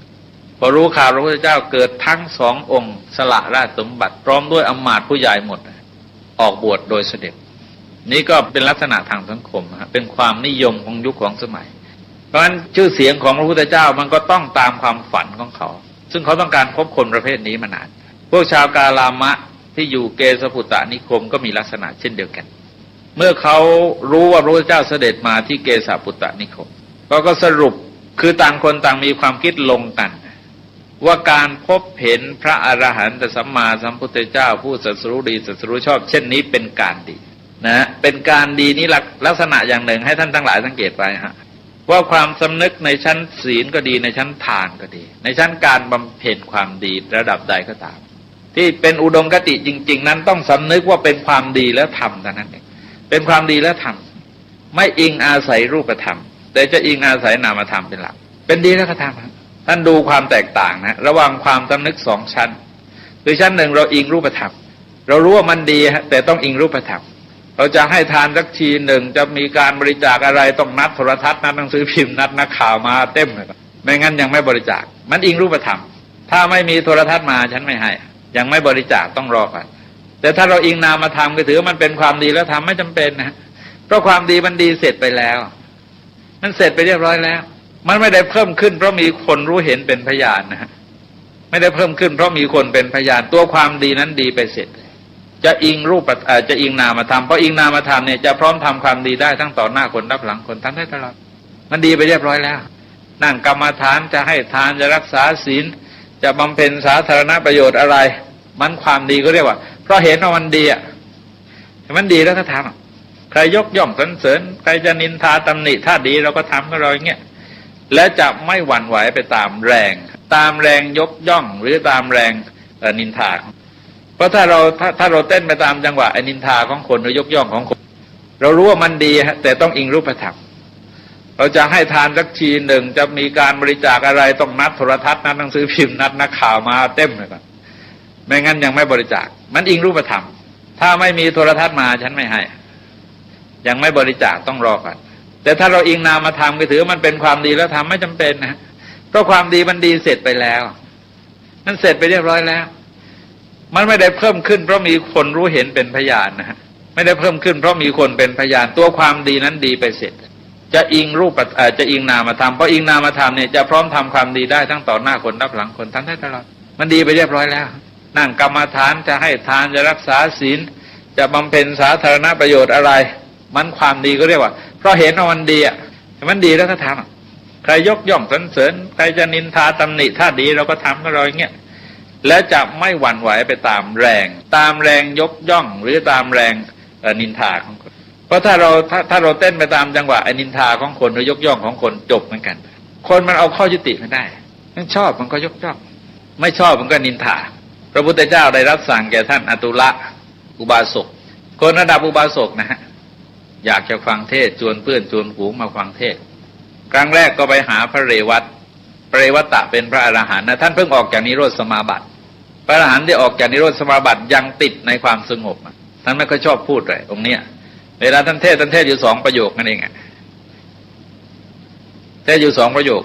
พอรู้ข่าวพระพุทธเจ้าเกิดทั้งสององค์สละราชสมบัติพร้อมด้วยอำมาตย์ผู้ใหญ่หมดออกบวชโดยเสด็จนี่ก็เป็นลักษณะทางสังคมเป็นความนิยมของยุคของสมัยเพราะฉะนั้นชื่อเสียงของพระพุทธเจ้ามันก็ต้องตามความฝันของเขาซึ่งเขาต้องการพบคนประเภทนี้มานานพวกชาวกาลามะที่อยู่เกสปุตตนิคมก็มีลักษณะเช่นเดียวกันเมื่อเขารู้ว่าพระพุทธเจ้าเสด็จมาที่เกสปุตตนิคมก็สรุปคือต่างคนต่างมีความคิดลงกันว่าการพบเห็นพระอรหันตสัมมาสัมพุทธเจ้าผู้ตรัสรู้ดีตรัสรู้ชอบเช่นนี้เป็นการดีนะเป็นการดีนี่ลักษณะอย่างหนึ่งให้ท่านทั้งหลายสังเกตไว้ว่าความสำนึกในชั้นศีลก็ดีในชั้นทานก็ดีในชั้นการบำเพ็ญความดีระดับใดก็ตามที่เป็นอุดมคติจริงๆนั้นต้องสำนึกว่าเป็นความดีแล้วทำเท่านั้นเองเป็นความดีแล้วทำไม่อิงอาศัยรูปธรรมแต่จะอิงอาศัยนามธรรมเป็นหลักเป็นดีแล้วก็ทำท่านดูความแตกต่างนะระหว่างความสำนึกสองชั้นคือชั้นหนึ่งเราอิงรูปธรรมเรารู้ว่ามันดีแต่ต้องอิงรูปธรรมเราจะให้ทานสักทีหนึ่งจะมีการบริจาคอะไรต้องนัดโทรทัศน์นัดหนังสือพิมพ์นัดนักข่าวมาเต็มเลยไม่งั้นยังไม่บริจาคมันอิงรูปธรรมถ้าไม่มีโทรทัศน์มาฉันไม่ให้ยังไม่บริจาคต้องรอก่อนแต่ถ้าเราอิงนามธรรมก็ถือว่ามันเป็นความดีแล้วทำไม่จำเป็นนะเพราะความดีมันดีเสร็จไปแล้วมันเสร็จไปเรียบร้อยแล้วมันไม่ได้เพิ่มขึ้นเพราะมีคนรู้เห็นเป็นพยานนะไม่ได้เพิ่มขึ้นเพราะมีคนเป็นพยานตัวความดีนั้นดีไปเสร็จจะอิงรูปจะอิงนามธรรมเพราะอิงนามธรรมเนี่ยจะพร้อมทำความดีได้ทั้งต่อหน้าคนรับหลังคนทำได้ตลอดมันดีไปเรียบร้อยแล้วนั่งกรรมฐานจะให้ทานจะรักษาศีลจะบำเพ็ญสาธารณประโยชน์อะไรมันความดีก็เรียกว่าเพราะเห็นว่ามันดีมันดีแล้วก็ทำใครยกย่องสรรเสริญใครจะนินทาตำหนิถ้าดีเราก็ทำก็เราอย่างเงี้ยและจะไม่หวั่นไหวไปตามแรงยกย่องหรือตามแรงนินทาเพราะถ้าเราเต้นไปตามจังหวะนินทาของคนหรือยกย่องของคนเรารู้ว่ามันดีแต่ต้องอิงรูปธรรมเราจะให้ทานสักทีหนึ่งจะมีการบริจาคอะไรต้องนัดโทรทัศน์นัดหนังสือพิมพ์นัดนักข่าวมาเต็มเลยก่อนไม่งั้นยังไม่บริจาคมันอิงรูปธรรมถ้าไม่มีโทรทัศน์มาฉันไม่ให้ยังไม่บริจาคต้องรอก่อนแต่ถ้าเราอิงนามธรรมก็ถือว่ามันเป็นความดีแล้วทำไม่จำเป็นนะเพราะความดีมันดีเสร็จไปแล้วมันเสร็จไปเรียบร้อยแล้วมันไม่ได้เพิ่มขึ้นเพราะมีคนรู้เห็นเป็นพยานนะไม่ได้เพิ่มขึ้นเพราะมีคนเป็นพยานตัวความดีนั้นดีไปเสร็จจะอิงรูปจะอิงนามธรรมเพราะอิงนามธรรมเนี่ยจะพร้อมทำความดีได้ทั้งต่อหน้าคนรับหลังคนทำได้ตลอดมันดีไปเรียบร้อยแล้วนั่งกรรมฐานจะให้ทานจะรักษาศีลจะบำเพ็ญสาธารณประโยชน์อะไรมันความดีก็เรียกว่าเพราะเห็นว่ามันดีมันดีแล้วก็ทำใครยกย่องสรรเสริญใครจะนินทาตำหนิถ้าดีเราก็ทำก็เราอย่างเงี้ยและจะไม่หวั่นไหวไปตามแรงยกย่องหรือตามแรงนินทาของคนเพราะถ้าเราเต้นไปตามจังหวะนินทาของคนหรือยกย่องของคนจบเหมือนกันคนมันเอาข้อยุติไม่ได้มันชอบมันก็ยกย่องไม่ชอบมันก็นินทาพระพุทธเจ้าได้รับสั่งแก่ท่านอตุละอุบาสกคนระดับอุบาสกนะฮะอยากจะฟังเทศชวนเพื่อนชวนฝูงมาฟังเทศครั้งแรกก็ไปหาพระเรวัตตะเป็นพระอรหันต์นะท่านเพิ่งออกจากนิโรธสมาบัติพระอรหันต์ที่ออกจากนิโรธสมาบัติยังติดในความสงบท่านไม่ค่อยชอบพูดเลยองค์เนี้ยเวลาท่านเทศอยู่2ประโยคนั่นเองเทศอยู่2ประโยค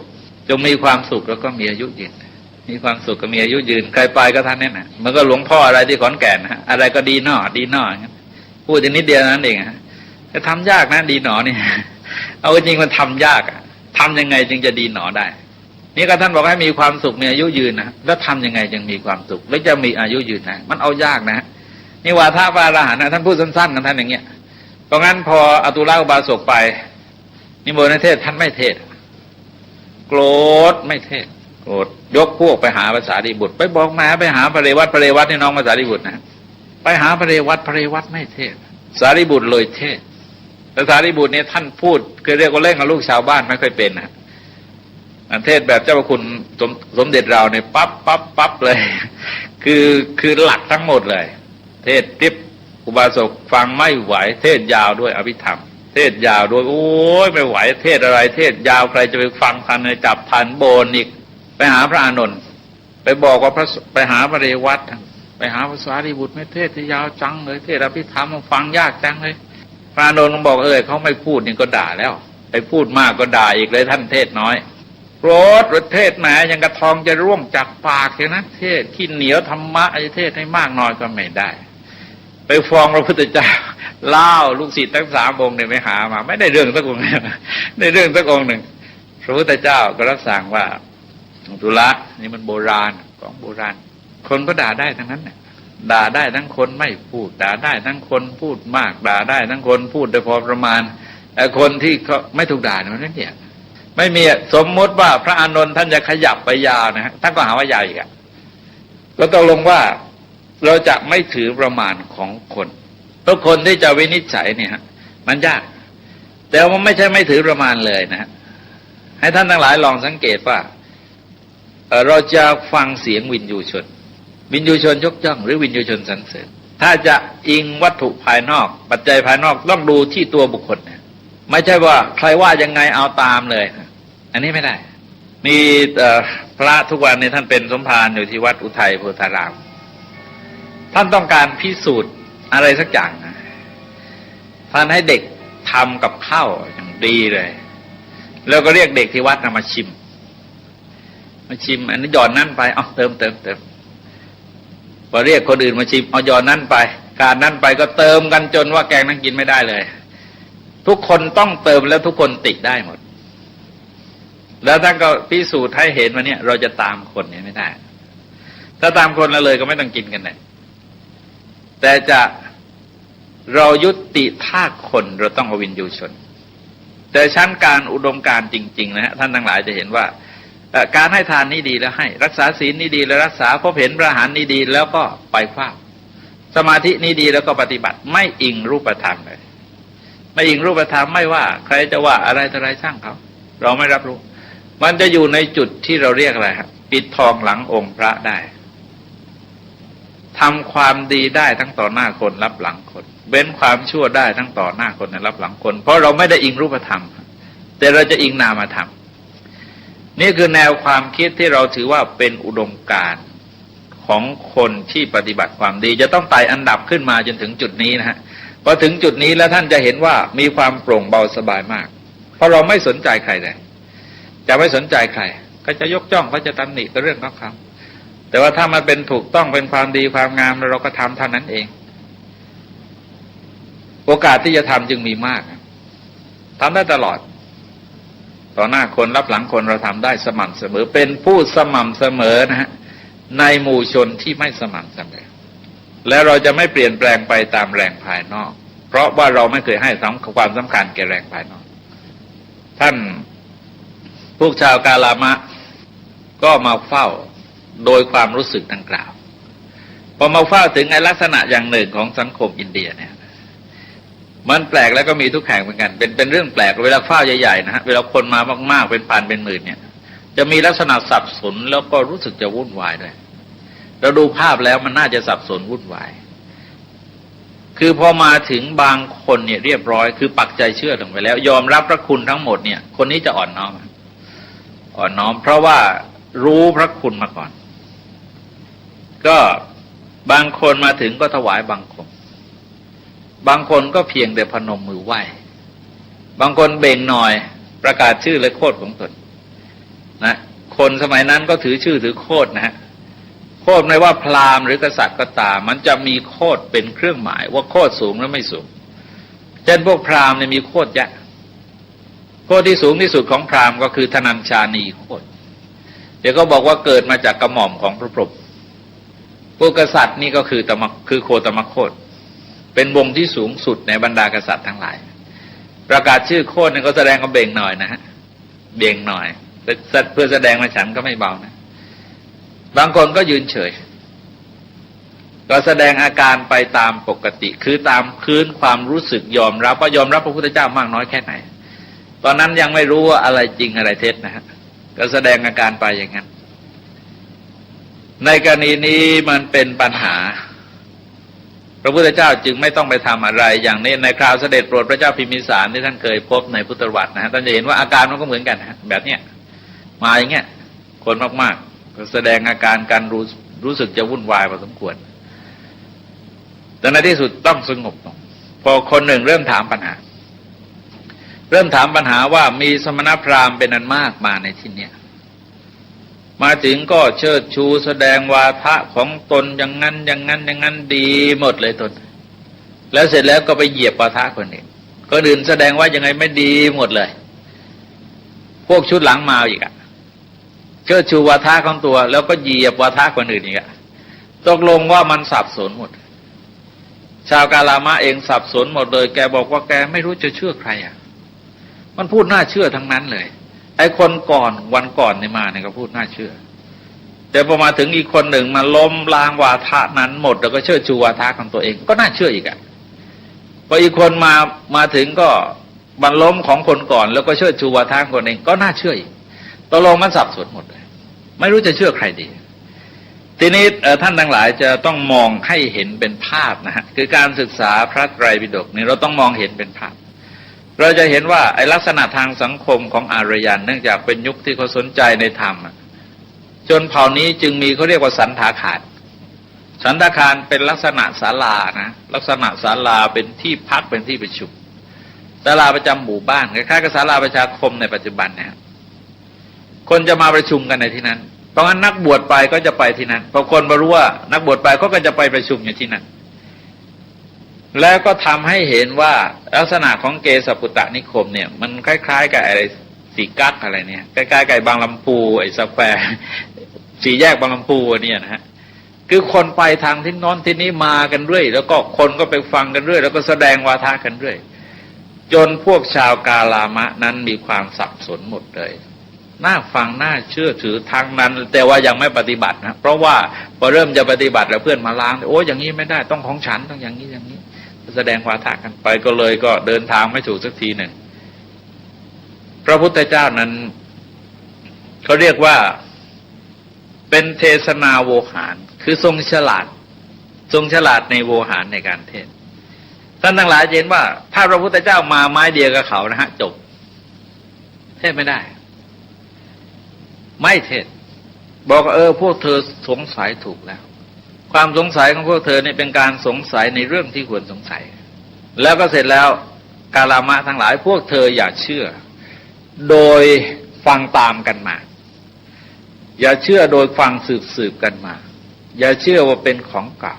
จงมีความสุขแล้วก็มีอายุยืนมีความสุขก็มีอายุยืนใครไปก็ท่านเนี่ยนะมันก็หลวงพ่ออะไรที่ขอนแก่นนะอะไรก็ดีหน่อพูดอย่างนิดเดียวนั้นเองแต่ทำยากนะดีหนอนี่เอาจริงมันทำยากทำยังไงจึงจะดีหนอได้นี่ก็ท่านบอกให้มีความสุขมีอายุยืนนะแล้วทำยังไงจึงมีความสุขแล้วจะมีอายุยืนนะมันเอายากนะนี่วาทะพระอรหันต์นะท่านพูดสั้นๆกันท่านอย่างเงี้ยเพราะงั้นพออตุละอุบาสกไปนิมนต์ให้เทศท่านไม่เทศโกรธไม่เทศโกรธยกพวกไปหาภาษาดิบุตรไปบอกมาไปหาพระเรวัตนี่น้องภาษาดิบุตรนะไปหาพระเรวัตไม่เทศสารีบุตรเลยเทศแต่สารีบุตรเนี่ยท่านพูดคือเรียกว่าเล่นกับลูกชาวบ้านไม่ค่อยเป็นนะเทศแบบเจ้าพระคุณสมเด็จเราเนี่ยปั๊บเลยคือหลักทั้งหมดเลยเทศติ๊บอุบาสกฟังไม่ไหวเทศยาวด้วยอภิธรรมเทศยาวด้วยโอ้ยไม่ไหวเทศอะไรเทศยาวใครจะไปฟังทันเลยจับทันโบนอีกไปหาพระอานนท์ไปบอกว่าไปหาพระเรวัตไปหาภาษาดิบุตรไม่เทศที่ยาวจังเลยเทศอภิธรรมฟังยากจังเลยพ ระอานนท์บอกเขาไม่พูดนี่ก็ด่าแล้วไปพูดมากก็ด่าอีกเลยท่านเทศน้อยโกรธเทศแหมยังกระทองจะร่วงจากปากอย่างนั้นเทศขี้เหนียวธรรมะไอ้เทศให้มากน้อยก็ไม่ได้ไปฟ้องพระพุทธเจ้าเล่าลูกศิษย์ทั้ง3 องค์เนี่ยไปหามาไม่ได้เรื่องสักองค์ได้เรื่องสักองค์หนึ่งพระพุทธเจ้าก็รับสั่งว่าตุละนี่มันโบราณของโบราณคนก็ด่าได้ทั้งนั้นเนี่ยด่าได้ทั้งคนไม่พูดด่าได้ทั้งคนพูดมากด่าได้ทั้งคนพูดโดยพอประมาณแต่คนที่เขาไม่ถูกด่าเนี่ยไม่มีสมมติว่าพระอานนท์ท่านจะขยับไปยาวนะฮะท่านก็หาว่ายาวอีกก็ตกลงว่าเราจะไม่ถือประมาณของคนทุกคนที่จะวินิจฉัยเนี่ยฮะมันยากแต่ว่าไม่ใช่ไม่ถือประมาณเลยนะฮะให้ท่านทั้งหลายลองสังเกตว่าเราจะฟังเสียงวินยูชนยกย่องหรือวินยูชนสรรเสริญถ้าจะอิงวัตถุภายนอกปัจจัยภายนอกต้องดูที่ตัวบุคคลนะไม่ใช่ว่าใครว่ายังไงเอาตามเลยอันนี้ไม่ได้มีพระทุกวันนี้ท่านเป็นสมภารอยู่ที่วัดอุทัยโพธารามท่านต้องการพิสูจน์อะไรสักอย่างนะท่านให้เด็กทำกับข้าวอย่างดีเลยแล้วก็เรียกเด็กที่วัดมาชิมอันนี้หย่อนนั่นไปเอาเติมพอเรียกคนอื่นมาชิมเอาหย่อนนั่นไปการนั่นไปก็เติมกันจนว่าแกงนั้นกินไม่ได้เลยทุกคนต้องเติมแล้วทุกคนติได้หมดแล้วท่านก็พิสูจน์ให้เห็นว่าเนี่ยเราจะตามคนเนี่ยไม่ได้ถ้าตามคนแล้วเลยก็ไม่ต้องกินกันเลยแต่จะเรายุติท่าคนเราต้องอวินยูชนแต่ชั้นการอุดมการจริงๆนะฮะท่านทั้งหลายจะเห็นว่าการให้ทานนี่ดีแล้วให้รักษาศีลนี่ดีแล้วรักษาพบเห็นพระหารนี่ดีแล้วก็ไปเฝ้าสมาธินี่ดีแล้วก็ปฏิบัติไม่อิงรูปธรรมเลยไม่อิงรูปธรรมไม่ว่าใครจะว่าอะไรต่ออะไรช่างเขาเราไม่รับรู้มันจะอยู่ในจุดที่เราเรียกอะไรครับปิดทองหลังองค์พระได้ทำความดีได้ทั้งต่อหน้าคนรับหลังคนเว้นความชั่วได้ทั้งต่อหน้าคนและรับหลังคนเพราะเราไม่ได้อิงรูปธรรมแต่เราจะอิงนามธรรมนี่คือแนวความคิดที่เราถือว่าเป็นอุดมการณ์ของคนที่ปฏิบัติความดีจะต้องไต่อันดับขึ้นมาจนถึงจุดนี้นะฮะพอถึงจุดนี้แล้วท่านจะเห็นว่ามีความโปร่งเบาสบายมากเพราะเราไม่สนใจใครเลยจะไม่สนใจใครเขาจะยกย่องเขาจะตำหนิก็เรื่องของเขาแต่ว่าถ้ามันเป็นถูกต้องเป็นความดีความงามเราก็ทำเท่านั้นเองโอกาสที่จะทำจึงมีมากทำได้ตลอดต่อหน้าคนรับหลังคนเราทำได้สม่ำเสมอเป็นผู้สม่ำเสมอนะฮะในหมู่ชนที่ไม่สม่ำเสมอแล้วเราจะไม่เปลี่ยนแปลงไปตามแรงภายนอกเพราะว่าเราไม่เคยให้ความสำคัญแก่แรงภายนอกท่านพวกชาวกาลามะก็มาเฝ้าโดยความรู้สึกดังกล่าวพอมาเฝ้าถึงไอ้ลักษณะอย่างหนึ่งของสังคมอินเดียเนี่ยมันแปลกแล้วก็มีทุกแห่งเหมือนกันเป็นเรื่องแปลกเวลาเฝ้าใหญ่ๆนะฮะเวลาคนมามากๆเป็นพันเป็นหมื่นเนี่ยจะมีลักษณะสับสนแล้วก็รู้สึกจะวุ่นวายด้วยเราดูภาพแล้วมันน่าจะสับสนวุ่นวายคือพอมาถึงบางคนเนี่ยเรียบร้อยคือปักใจเชื่อลงไปแล้วยอมรับพระคุณทั้งหมดเนี่ยคนนี้จะอ่อนน้อมเพราะว่ารู้พระคุณมาก่อนก็บางคนมาถึงก็ถวายบังคมบางคนก็เพียงแต่พนมมือไหว้บางคนเบ่งหน่อยประกาศชื่อและโคดของตนนะคนสมัยนั้นก็ถือชื่อถือโคดนะฮะโคดไม่ว่าพราหมณ์หรือกษัตริย์ก็ตามมันจะมีโคดเป็นเครื่องหมายว่าโคดสูงหรือไม่สูงเช่นพวกพราหมณ์เนี่ยมีโคดเยอะโคดที่สูงที่สุดของพราหมณ์ก็คือธนัญชานีโคดเดี๋ยวก็บอกว่าเกิดมาจากกระหม่อมของพระพรหมพวกกษัตริย์นี่ก็คือโคตมโคตเป็นวงที่สูงสุดในบรรดากษัตริย์ทั้งหลายประกาศชื่อโคตรเนี่ยก็แสดงว่าเบ่งหน่อยนะฮะเบ่งหน่อยเพื่อแสดงว่าฉันก็ไม่เบานะบางคนก็ยืนเฉยก็แสดงอาการไปตามปกติคือตามคืนความรู้สึกยอมรับว่ายอมรับพระพุทธเจ้ามากน้อยแค่ไหนตอนนั้นยังไม่รู้ว่าอะไรจริงอะไรเท็จนะฮะก็แสดงอาการไปอย่างนั้นในกรณีนี้มันเป็นปัญหาพระพุทธเจ้าจึงไม่ต้องไปทำอะไรอย่างนี้ในคราวเสด็จโปรดพระเจ้าพิมพิสารที่ท่านเคยพบในพุทธประวัตินะฮะท่านจะเห็นว่าอาการมันก็เหมือนกันนะแบบเนี้ยมาอย่างเงี้ยคนมากๆก็แสดงอาการการรู้สึกจะวุ่นวายพอสมควรแต่ในที่สุดต้องสงบลง พอคนหนึ่งเริ่มถามปัญหาว่ามีสมณพราหมณ์เป็นอันมากมาในที่เนี้ยมาถึงก็เชิดชูแสดงวาทะของตนอย่างนั้นดีหมดเลยตนแล้วเสร็จแล้วก็ไปเหยียบวาทะคนอื่นคนอื่นแสดงว่ายังไงไม่ดีหมดเลยพวกชุดหลังมาอีกเชิดชูวาทะของตัวแล้วก็เหยียบวาทะคนอื่นอีกตกลงว่ามันสับสนหมดชาวกาลามะเองสับสนหมดเลยแกบอกว่าแกไม่รู้จะเชื่อใครมันพูดน่าเชื่อทั้งนั้นเลยไอ้คนก่อนวันก่อนนี่มาเนี่ยก็พูดน่าเชื่อแต่พอมาถึงอีกคนหนึ่งมาล้มล้างวาทะนั้นหมดแล้วก็เชิดชูวาทะของตัวเองก็น่าเชื่ออีกพออีกคนมาถึงก็มันล้มของคนก่อนแล้วก็เชิดชูวาทะของคนเองก็น่าเชื่ออีกตกลงมันสับสนหมดเลยไม่รู้จะเชื่อใครดีทีนี้ท่านทั้งหลายจะต้องมองให้เห็นเป็นภาพนะฮะคือการศึกษาพระไตรปิฎกนี่เราต้องมองเห็นเป็นภาพเราจะเห็นว่าไอ้ลักษณะทางสังคมของอารยันเนื่องจากเป็นยุคที่เขาสนใจในธรรมจนเผ่านี้จึงมีเขาเรียกว่าสันทาคารเป็นลักษณะศาลานะลักษณะศาลาเป็นที่พักเป็นที่ประชุมศาลาประจำหมู่บ้านคล้ายๆกับศาลาประชาคมในปัจจุบันเนี่ยคนจะมาประชุมกันในที่นั้นเพราะงั้นนักบวชไปก็จะไปที่นั้นพอคนมารู้ว่านักบวชไปก็จะไปประชุมอยู่ที่นั้นแล้วก็ทำให้เห็นว่าลักษณะของเกสปุตตนิคมเนี่ยมันคล้ายๆกับอะไรสีกั๊กอะไรเนี่ยใกล้ๆกับบางลำพูไอ้สแควร์สี่แยกบางลำพูเนี่ยนะฮะคือคนไปทางที่โน้นที่นี้มากันเรื่อยแล้วก็คนก็ไปฟังกันเรื่อยแล้วก็แสดงวาทะกันเรื่อยจนพวกชาวกาลามะนั้นมีความสับสนหมดเลยน่าฟังน่าเชื่อถือทางนั้นแต่ว่ายังไม่ปฏิบัตินะเพราะว่าพอเริ่มจะปฏิบัติแล้วเพื่อนมาล้างโอ้อย่างนี้ไม่ได้ต้องของฉันต้องอย่างนี้แสดงวาทะกันไปก็เดินทางไม่ถูกสักทีหนึ่งพระพุทธเจ้านั้นเขาเรียกว่าเป็นเทศนาโวหารคือทรงฉลาดในโวหารในการเทศท่านทั้งหลายเห็นว่าถ้าพระพุทธเจ้ามาไม้เดียวกับเขานะฮะจบเทศไม่ได้ไม่เทศบอกพวกเธอสงสัยถูกแล้วความสงสัยของพวกเธอเนี่ยเป็นการสงสัยในเรื่องที่ควรสงสัยแล้วก็เสร็จแล้วกาลามะทั้งหลายพวกเธออย่าเชื่อโดยฟังตามกันมาอย่าเชื่อโดยฟังสืบกันมาอย่าเชื่อว่าเป็นของเก่า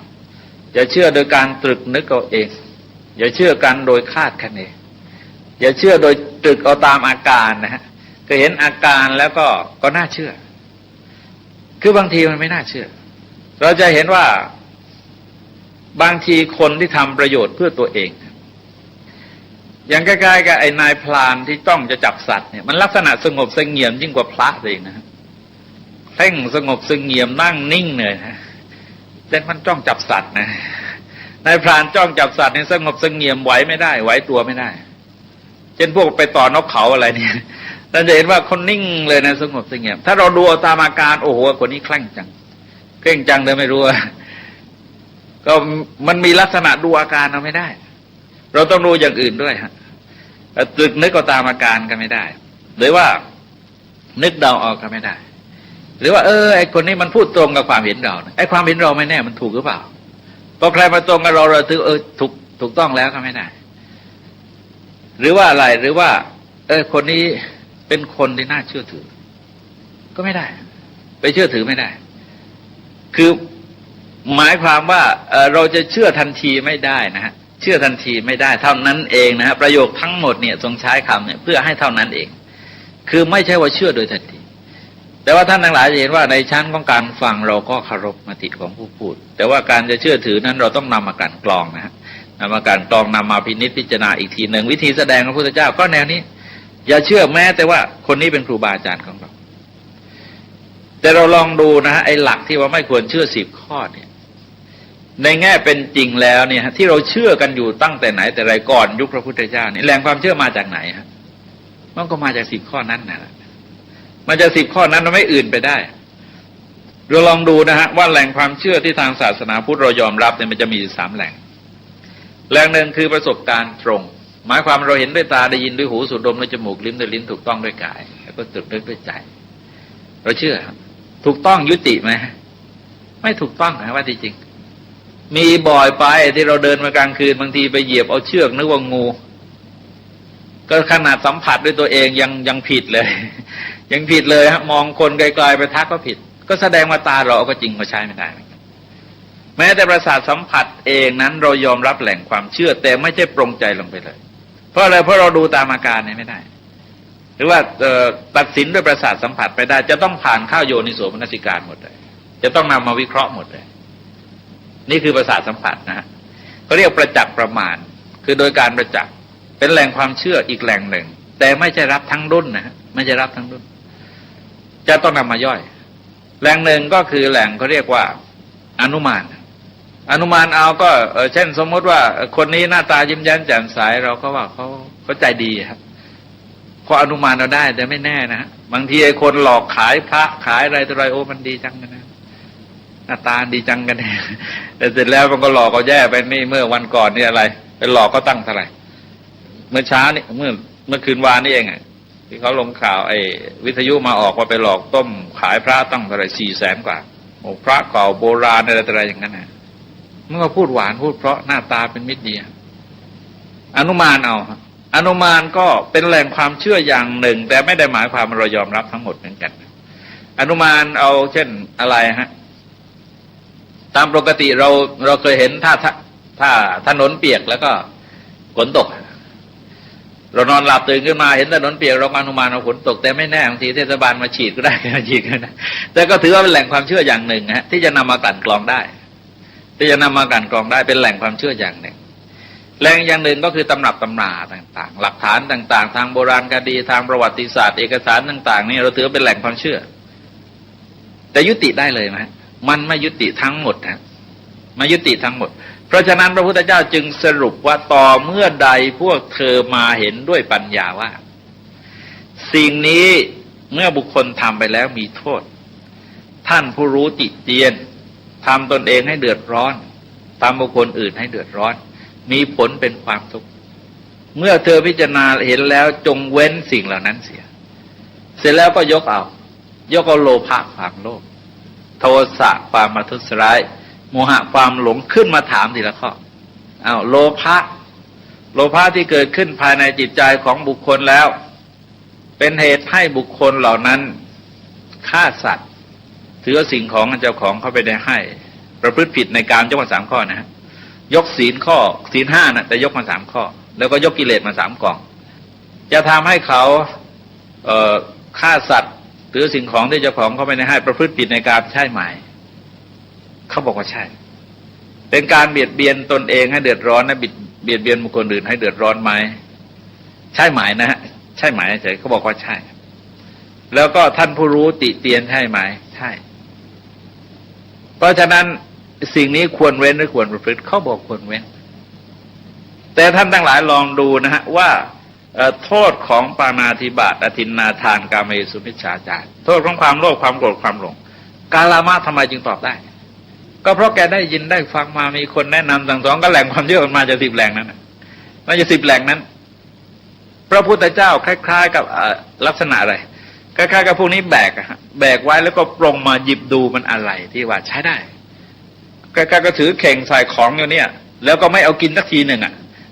อย่าเชื่อโดยการตรึกนึกเอาเองอย่าเชื่อกันโดยคาดคะเนอย่าเชื่อโดยตรึกเอาตามอาการนะฮะก็เห็นอาการแล้วก็น่าเชื่อคือบางทีมันไม่น่าเชื่อเราจะเห็นว่าบางทีคนที่ทำประโยชน์เพื่อตัวเองอย่างใกล้ๆกับไอ้นายพรานที่จ้องจะจับสัตว์เนี่ยมันลักษณะสงบเสงี่ยมยิ่งกว่าพระเลยนะเพ่งสงบเสงี่ยมนั่งนิ่งเลยนะแต่มันจ้องจับสัตว์นะนายพรานจ้องจับสัตว์เนี่ยสงบเสงี่ยมไหวไม่ได้ไหวตัวไม่ได้เช่นพวกไปต่อนกเขาอะไรเนี่ยเราจะเห็นว่าคนนิ่งเลยนะสงบเสงี่ยมถ้าเราดูตามอาการโอ้โหคนนี้เคร่งจังเลยไม่รู้ก็มันมีลักษณะดูอาการเราไม่ได้เราต้องดูอย่างอื่นด้วยฮะตรึกนึกก็ตามอาการก็ไม่ได้หรือว่านึกเดาออกก็ไม่ได้หรือว่าไอ้คนนี้มันพูดตรงกับความเห็นเราไอ้ความเห็นเราไม่แน่มันถูกหรือเปล่าพอใครมาตรงกับเราถือถูกต้องแล้วก็ไม่ได้หรือว่าอะไรหรือว่าคนนี้เป็นคนที่น่าเชื่อถือก็ไม่ได้ไปเชื่อถือไม่ได้คือหมายความว่าเราจะเชื่อทันทีไม่ได้นะฮะเชื่อทันทีไม่ได้เท่านั้นเองนะฮะประโยคทั้งหมดเนี่ยทรงใช้คำเนี่ยเพื่อให้เท่านั้นเองคือไม่ใช่ว่าเชื่อโดยทันทีแต่ว่าท่านทั้งหลายจะเห็นว่าในชั้นของการฟังเราก็เคารพมติของผู้พูดแต่ว่าการจะเชื่อถือนั้นเราต้องนำมาการกรองนะฮะนำมาการกรองนำมาพินิจพิจารณาอีกทีหนึ่งวิธีแสดงของพระพุทธเจ้าก็แนวนี้อย่าเชื่อแม้แต่ว่าคนนี้เป็นครูบาอาจารย์ของเราแต่เราลองดูนะฮะไอ้หลักที่ว่าไม่ควรเชื่อ10 ข้อเนี่ยในแง่เป็นจริงแล้วเนี่ยที่เราเชื่อกันอยู่ตั้งแต่ไหนแต่ไรก่อนยุคพระพุทธเจ้านี่แหล่งความเชื่อมาจากไหนฮะมันก็มาจาก10 ข้อนั้นนะมันจะ10 ข้อนั้นมันไม่อื่นไปได้เราลองดูนะฮะว่าแหล่งความเชื่อที่ทางศาสนาพุทธเรายอมรับเนี่ยมันจะมีอยู่3 แหล่งหนึ่งคือประสบการณ์ตรงหมายความเราเห็นด้วยตาได้ยินด้วยหูสูดดมด้วยจมูกลิ้มด้วยลิ้นถูกต้องด้วยกายแล้วก็ตรึกนึกด้วยใจเราเชื่อถูกต้องยุติไหมไม่ถูกต้องนะว่าที่จริง มีบ่อยไปที่เราเดินมากลางคืนบางทีไปเหยียบเอาเชือกนึกว่างูก็ขนาดสัมผัสด้วยตัวเองยังผิดเลย ยังผิดเลยฮะมองคนไกลๆไปทักก็ผิดก็แสดงว่าตาเราก็จริงก็ใช้ไม่ได้แม้แต่ประสาทสัมผัสเองนั้นเรายอมรับแหล่งความเชื่อแต่ไม่ใช่ปรงใจลงไปเลยเพราะอะไรเพราะเราดูตามอาการเนี่ยไม่ได้หรือว่าตัดสินด้วยประสาทสัมผัสไปได้จะต้องผ่านข้าวโยนิโสมนสิการหมดเลยจะต้องนำมาวิเคราะห์หมดเลยนี่คือประสาทสัมผัสนะฮะเขาเรียกประจักษ์ประมาณคือโดยการประจักษ์เป็นแหล่งความเชื่ออีกแหล่งหนึ่งแต่ไม่ใช่รับทั้งรุ่นนะฮะไม่ใช่รับทั้งรุ่นจะต้องนำมาย่อยแหล่งหนึ่งก็คือแหล่งเขาเรียกว่าอนุมานเอาก็เช่นสมมติว่าคนนี้หน้าตายิ้มแย้มแจ่มใสเราก็ว่าเขาใจดีครับพออนุมานเราได้แต่ไม่แน่นะบางทีไอ้คนหลอกขายพระขายอะไรตัวอะไรโอ้มันดีจังกันนะหน้าตาดีจังกันเนี่ยแต่เสร็จแล้วมันก็หลอกเขาแย่ไปนี่เมื่อวันก่อนนี่อะไรเป็นหลอกเขาตั้งเท่าไหร่เมื่อเช้านี่เมื่อคืนวานนี่เองที่เขาลงข่าวไอ้วิทยุมาออกว่าไปหลอกต้มขายพระตั้งเท่าไหร่400,000 กว่าโอ้พระเก่าโบราณอะไรอย่างนั้นนะเมื่อพูดหวานพูดเพราะหน้าตาเป็นมิตรดีอนุมานเอาอนุมานก็เป็นแหล่งความเชื่ออย่างหนึ่งแต่ไม่ได้หมายความว่าเรายอมรับทั้งหมดเหมือนกันอนุมานเอาเช่นอะไรฮะตามปกติเราเคยเห็นถ้าถนนเปียกแล้วก็ฝนตกเรานอนหลับตื่นขึ้นมาเห็นถนนเปียกเราอนุมานเอาฝนตกแต่ไม่แน่บางทีเทศบาลมาฉีดก็ได้มาฉีดก็ได้แต่ก็ถือว่าเป็นแหล่งความเชื่ออย่างหนึ่งฮะที่จะนำมากลั่นกรองได้เป็นแหล่งความเชื่ออย่างหนึ่งแหล่งอย่างหนึ่งก็คือตำรับตำราต่างๆหลักฐานต่างๆทางโบราณคดีทางประวัติศาสตร์เอกสารต่างๆนี่เราถือเป็นแหล่งความเชื่อแต่ยุติได้เลยไหมมันไม่ยุติทั้งหมดนะไม่ยุติทั้งหมดเพราะฉะนั้นพระพุทธเจ้าจึงสรุปว่าต่อเมื่อใดพวกเธอมาเห็นด้วยปัญญาว่าสิ่งนี้เมื่อบุคคลทำไปแล้วมีโทษท่านผู้รู้ติเตียนทำตนเองให้เดือดร้อนทำบุคคลอื่นให้เดือดร้อนมีผลเป็นความทุกข์เมื่อเธอพิจารณาเห็นแล้วจงเว้นสิ่งเหล่านั้นเสียเสร็จแล้วก็ยกเอาโลภะความโลภโทสะความประทุษร้ายโมหะความหลงขึ้นมาถามทีละข้อโลภะที่เกิดขึ้นภายในจิตใจของบุคคลแล้วเป็นเหตุให้บุคคลเหล่านั้นฆ่าสัตว์ถือสิ่งของเจ้าของเข้าไปได้ให้ประพฤติผิดในการยกมา3 ข้อนะฮะยกศีล5นะแต่ยกมา3 ข้อแล้วก็ยกกิเลสมา3 กองจะทำให้เขาฆ่าสัตว์ถือสิ่งของที่เจ้าของเข้าไปได้ให้ประพฤติผิดในการใช่ไหมเขาบอกว่าใช่เป็นการเบียดเบียนตนเองให้เดือดร้อนนะเบียดเบียนบุคคลอื่นให้เดือดร้อนไหมใช่ไหมนะฮะใช่ไหมเฉยเขาบอกว่าใช่แล้วก็ท่านผู้รู้ติเตียนใช่ไหมใช่เพราะฉะนั้นสิ่งนี้ควรเว้นหรือควรประพฤติเขาบอกควรเว้นแต่ท่านทั้งหลายลองดูนะฮะว่าโทษของปาณาติบาตอทินนาทานกาเมสุมิจฉาจารโทษของความโลภความโกรธความหลงกาลามะทำไมจึงตอบได้ก็เพราะแกได้ยินได้ฟังมามีคนแนะนำสั่งสอนก็แหล่งความเชื่อมันมาจาก10 แหล่งนั้นมาจาก10 แหล่งนั้นพระพุทธเจ้าคล้ายๆกับลักษณะอะไรคล้ายๆกับพวกนี้แบกไว้แล้วก็ปรงมาหยิบดูมันอะไรที่ว่าใช้ได้ก็ถือเข่งใส่ของอยู่เนี่ยแล้วก็ไม่เอากินสักทีหนึ่ง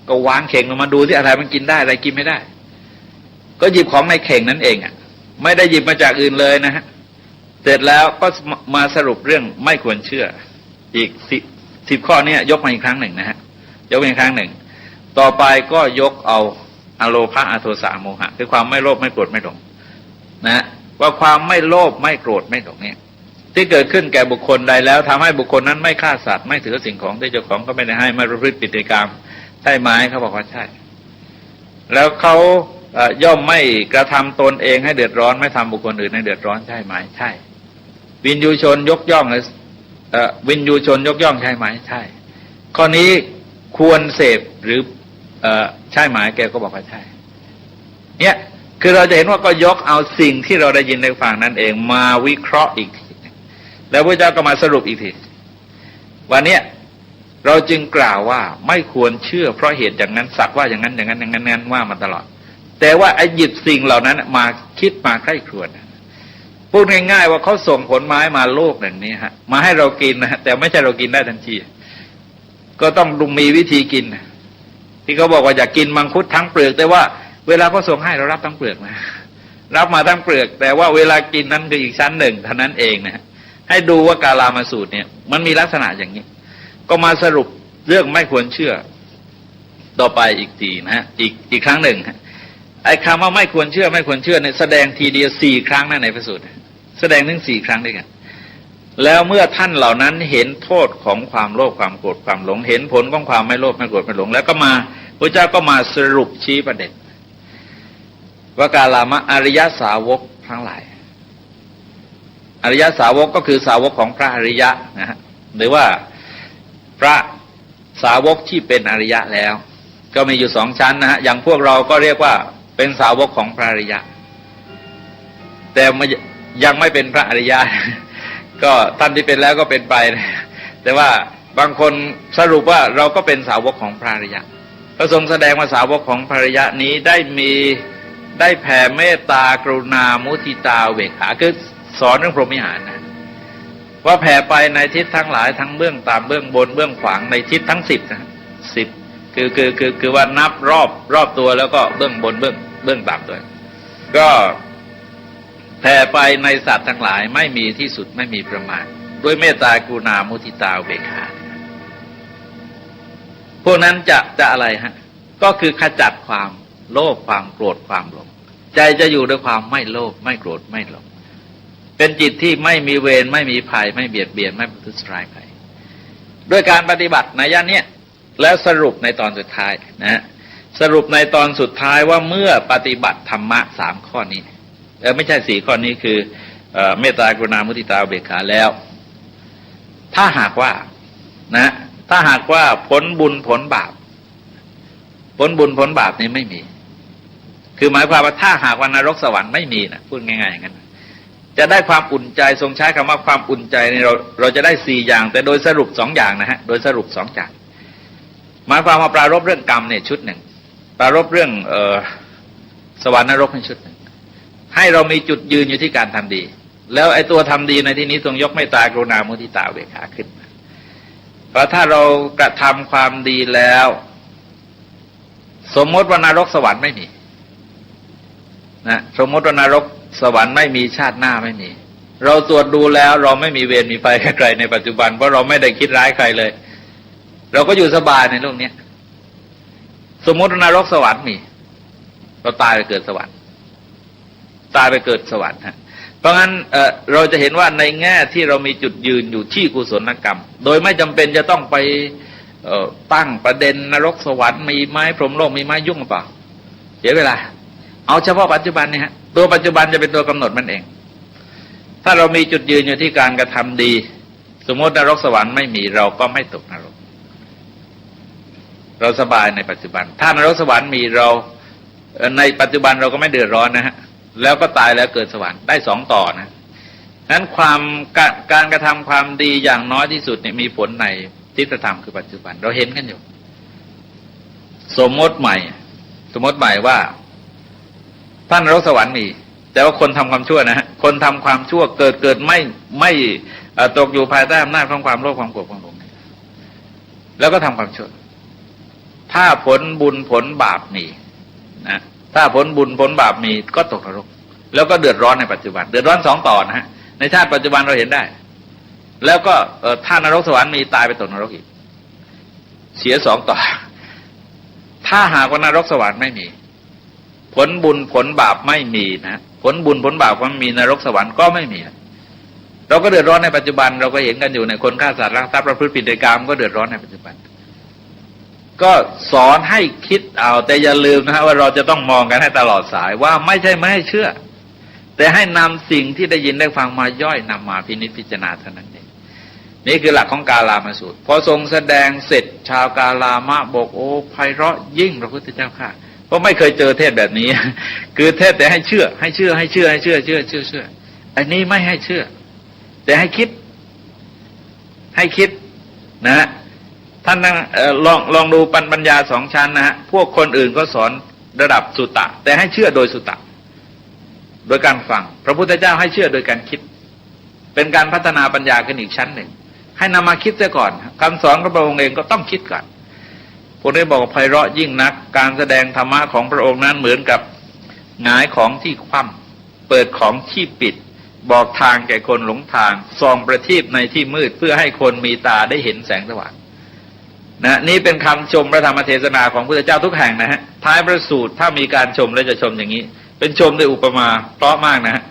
ก็วางเข่งลงมาดูที่อะไรมันกินได้อะไรกินไม่ได้ก็หยิบของในเข่งนั้นเองไม่ได้หยิบมาจากอื่นเลยนะฮะเสร็จแล้วก็มาสรุปเรื่องไม่ควรเชื่ออีก10 ข้อนี้ยกมาอีกครั้งหนึ่งนะฮะยกมาอีกครั้งหนึ่งต่อไปก็ยกเอาอโลภะอโทสะโมหะคือความไม่โลภไม่โกรธไม่หลงนะว่าความไม่โลภไม่โกรธไม่หลงเนี่ยที่เกิดขึ้นแก่บุคคลใดแล้วทำให้บุคคลนั้นไม่ฆ่าสัตว์ไม่ถือสิ่งของที่เจ้าของก็ไม่ได้ให้ไม่ประพฤติผิดในกรรมใช่ไหมเขาบอกว่าใช่แล้วเขาย่อมไม่กระทำตนเองให้เดือดร้อนไม่ทำบุคคลอื่นให้เดือดร้อนใช่ไหมใช่วินยูชนยกย่องวินยูชนยกย่องใช่ไหมใช่ข้อนี้ควรเสพหรือใช่ไหมแกก็บอกว่าใช่เนี่ยคือเราจะเห็นว่าก็ยกเอาสิ่งที่เราได้ยินได้ฟังนั่นเองมาวิเคราะห์อีกทีแล้วพระเจ้าก็มาสรุปอีกทีวันนี้เราจึงกล่าวว่าไม่ควรเชื่อเพราะเหตุอย่างนั้นสักว่าอย่างนั้นอย่างนั้นอย่างนั้นว่ามาตลอดแต่ว่าไอ้หยิบสิ่งเหล่านั้นมาคิดมาใคร่ครวญพูดง่ายๆว่าเขาส่งผลไม้มาโลกอย่างนี้ฮะมาให้เรากินนะแต่ไม่ใช่เรากินได้ทันที ก็ต้องมีวิธีกินที่เขาบอกว่าอยากกินมังคุดทั้งเปลือกแต่ว่าเวลาเขาส่งให้เรารับทั้งเปลือกนะรับมาทั้งเปลือกแต่ว่าเวลากินนั้นคืออีกชั้นหนึ่งเท่านั้นเองนะให้ดูว่ากาลามาสูตรเนี่ยมันมีลักษณะอย่างนี้ก็มาสรุปเรื่องไม่ควรเชื่อต่อไปอีกทีนะฮะอีกครั้งหนึ่งไอ้คำว่าไม่ควรเชื่อไม่ควรเชื่อเนี่ยแสดงทีเดียว4 ครั้งนะในพระสูตรแสดงถึง4 ครั้งด้วยกันแล้วเมื่อท่านเหล่านั้นเห็นโทษของความโลภความโกรธความหลงเห็นผลของความไม่โลภไม่โกรธไม่หลงแล้วก็มาพระเจ้าก็มาสรุปชี้ประเด็นว่ากาลามะอริยสาวกทั้งหลายอริยสาวกก็คือสาวกของพระอริยะนะฮะหรือว่าพระสาวกที่เป็นอริยะแล้วก็มีอยู่2 ชั้นนะฮะอย่างพวกเราก็เรียกว่าเป็นสาวกของพระอริยะแต่ยังไม่เป็นพระอริยะก็ท่านที่เป็นแล้วก็เป็นไปแต่ว่าบางคนสรุปว่าเราก็เป็นสาวกของพระอริยะพระทรงแสดงว่าสาวกของพระอริยะนี้ได้แผ่เมตตากรุณามุทิตาเวขาคือสอนเรื่องพรหมวิหารนะว่าแผ่ไปในทิศทั้งหลายทั้งเบื้องต่ำเบื้องบนเบื้องขวางในทิศทั้ง10นะ10คือว่านับรอบตัวแล้วก็เบื้องบนเบื้องต่ำด้วยก็แผ่ไปในสัตว์ทั้งหลายไม่มีที่สุดไม่มีประมาณด้วยเมตตากรุณามุทิตาเวขาพวกนั้นจะอะไรฮะก็คือขจัดความโลภความโกรธความหลงใจจะอยู่ด้วยความไม่โลภไม่โกรธไม่หลงเป็นจิตที่ไม่มีเวรไม่มีภัยไม่เบียดเบียนไม่ประทุษร้ายใครด้วยการปฏิบัติในย่านนี้แล้วสรุปในตอนสุดท้ายนะสรุปในตอนสุดท้ายว่าเมื่อปฏิบัติธรรมะ3 ข้อนี้ไม่ใช่4 ข้อนี้คือเมตตากรุณามุทิตาเบกขาแล้วถ้าหากว่านะถ้าหากว่าผลบุญผลบาปผลบุญผลบาปนี้ไม่มีคือหมายความว่าถ้าหากว่านรกสวรรค์ไม่มีนะพูดง่ายๆอย่างนั้นจะได้ความอุ่นใจทรงใช้คำว่าความอุ่นใจในเราจะได้4 อย่างแต่โดยสรุป2 อย่างนะฮะโดยสรุป2 อย่างหมายความว่าปรารภเรื่องกรรมเนี่ยชุดหนึ่งปรารภเรื่องสวรรค์นรกในชุดหนึ่งให้เรามีจุดยืนอยู่ที่การทำดีแล้วไอ้ตัวทำดีในที่นี้ทรงยกเมตตากรุณามุทิตาเวขาขึ้นมาเพราะถ้าเรากระทำความดีแล้วสมมติว่านรกสวรรค์ไม่มีนะสมมติว่านรกสวรรค์ไม่มีชาติหน้าไม่มีเราตรวจดูแล้วเราไม่มีเวรมีภัยกับใครในปัจจุบันเพราะเราไม่ได้คิดร้ายใครเลยเราก็อยู่สบายในโลกนี้สมมติว่านรกสวรรค์มีเราตายไปเกิดสวรรค์ตายไปเกิดสวรรค์ฮะเพราะงั้นเราจะเห็นว่าในแง่ที่เรามีจุดยืนอยู่ที่กุศลกรรมโดยไม่จำเป็นจะต้องไปตั้งประเด็นนรกสวรรค์มีไหมพรหมโลกมีไหมยุ่งหรือเปล่าเสียเวลาเอาเฉพาะปัจจุบันนี่ฮะตัวปัจจุบันจะเป็นตัวกำหนดมันเองถ้าเรามีจุดยืนอยู่ที่การกระทำดีสมมตินรกสวรรค์ไม่มีเราก็ไม่ตกนรกเราสบายในปัจจุบันถ้านรกสวรรค์มีเราในปัจจุบันเราก็ไม่เดือดร้อนนะฮะแล้วก็ตายแล้วเกิดสวรรค์ได้2 ต่อนะนั้นการกระทำความดีอย่างน้อยที่สุดเนี่ยมีผลในทิฏฐธรรมคือปัจจุบันเราเห็นกันอยู่สมมติใหม่ว่าท่านนรกสวรรค์มีแต่ว่าคนทำความชั่วนะฮะคนทำความชั่วเกิดไม่ตกอยู่ภายใต้อำนาจของความโลภความโกรธความหลงแล้วก็ทำความชั่วถ้าผลบุญผลบาปมีนะถ้าผลบุญผลบาปมีก็ตกนรกแล้วก็เดือดร้อนในปัจจุบันเดือดร้อน2 ต่อนะฮะในชาติปัจจุบันเราเห็นได้แล้วก็ถ้านรกสวรรค์มีตายไปตกนรกอีกเสีย2 ต่อถ้าหากว่านรกสวรรค์ไม่มีผลบุญผลบาปไม่มีนะผลบุญผลบาปก็ไม่มีนรกสวรรค์ก็ไม่มีเราก็เดือดร้อนในปัจจุบันเราก็เห็นกันอยู่ในคนฆ่าสัตว์รักทรัพย์ประพฤติผิดในกามก็เดือดร้อนในปัจจุบันก็สอนให้คิดเอาแต่อย่าลืมนะฮะว่าเราจะต้องมองกันให้ตลอดสายว่าไม่ใช่ไม่ให้เชื่อแต่ให้นำสิ่งที่ได้ยินได้ฟังมาย่อยนำมาพินิจพิจารณาเท่านั้นเองนี่คือหลักของกาลามาสูตรพอทรงแสดงเสร็จชาวกาลามะบอกโอ้ไพเราะยิ่งพระพุทธเจ้าค่ะเพราะไม่เคยเจอเทศแบบนี้คือเทศแต่ให้เชื่ออันนี้ไม่ให้เชื่อแต่ให้คิดนะท่านลองดูปัญญา2 ชั้นนะฮะพวกคนอื่นก็สอนระดับสุตตะแต่ให้เชื่อโดยสุตตะโดยการฟังพระพุทธเจ้าให้เชื่อโดยการคิดเป็นการพัฒนาปัญญาขึ้นอีกชั้นหนึ่ง ให้นำมาคิดเสียก่อนคำสอนของพระองค์เองก็ต้องคิดก่อนพวกนี้บอกไพเราะยิ่งนักการแสดงธรรมะของพระองค์นั้นเหมือนกับหงายของที่คว่ำเปิดของที่ปิดบอกทางแก่คนหลงทางส่องประทีปในที่มืดเพื่อให้คนมีตาได้เห็นแสงสว่างนะนี่เป็นคำชมพระธรรมเทศนาของพระพุทธเจ้าทุกแห่งนะฮะท้ายพระสูตรถ้ามีการชมแล้วจะชมอย่างนี้เป็นชมด้วยอุปมาเพราะมากนะฮะ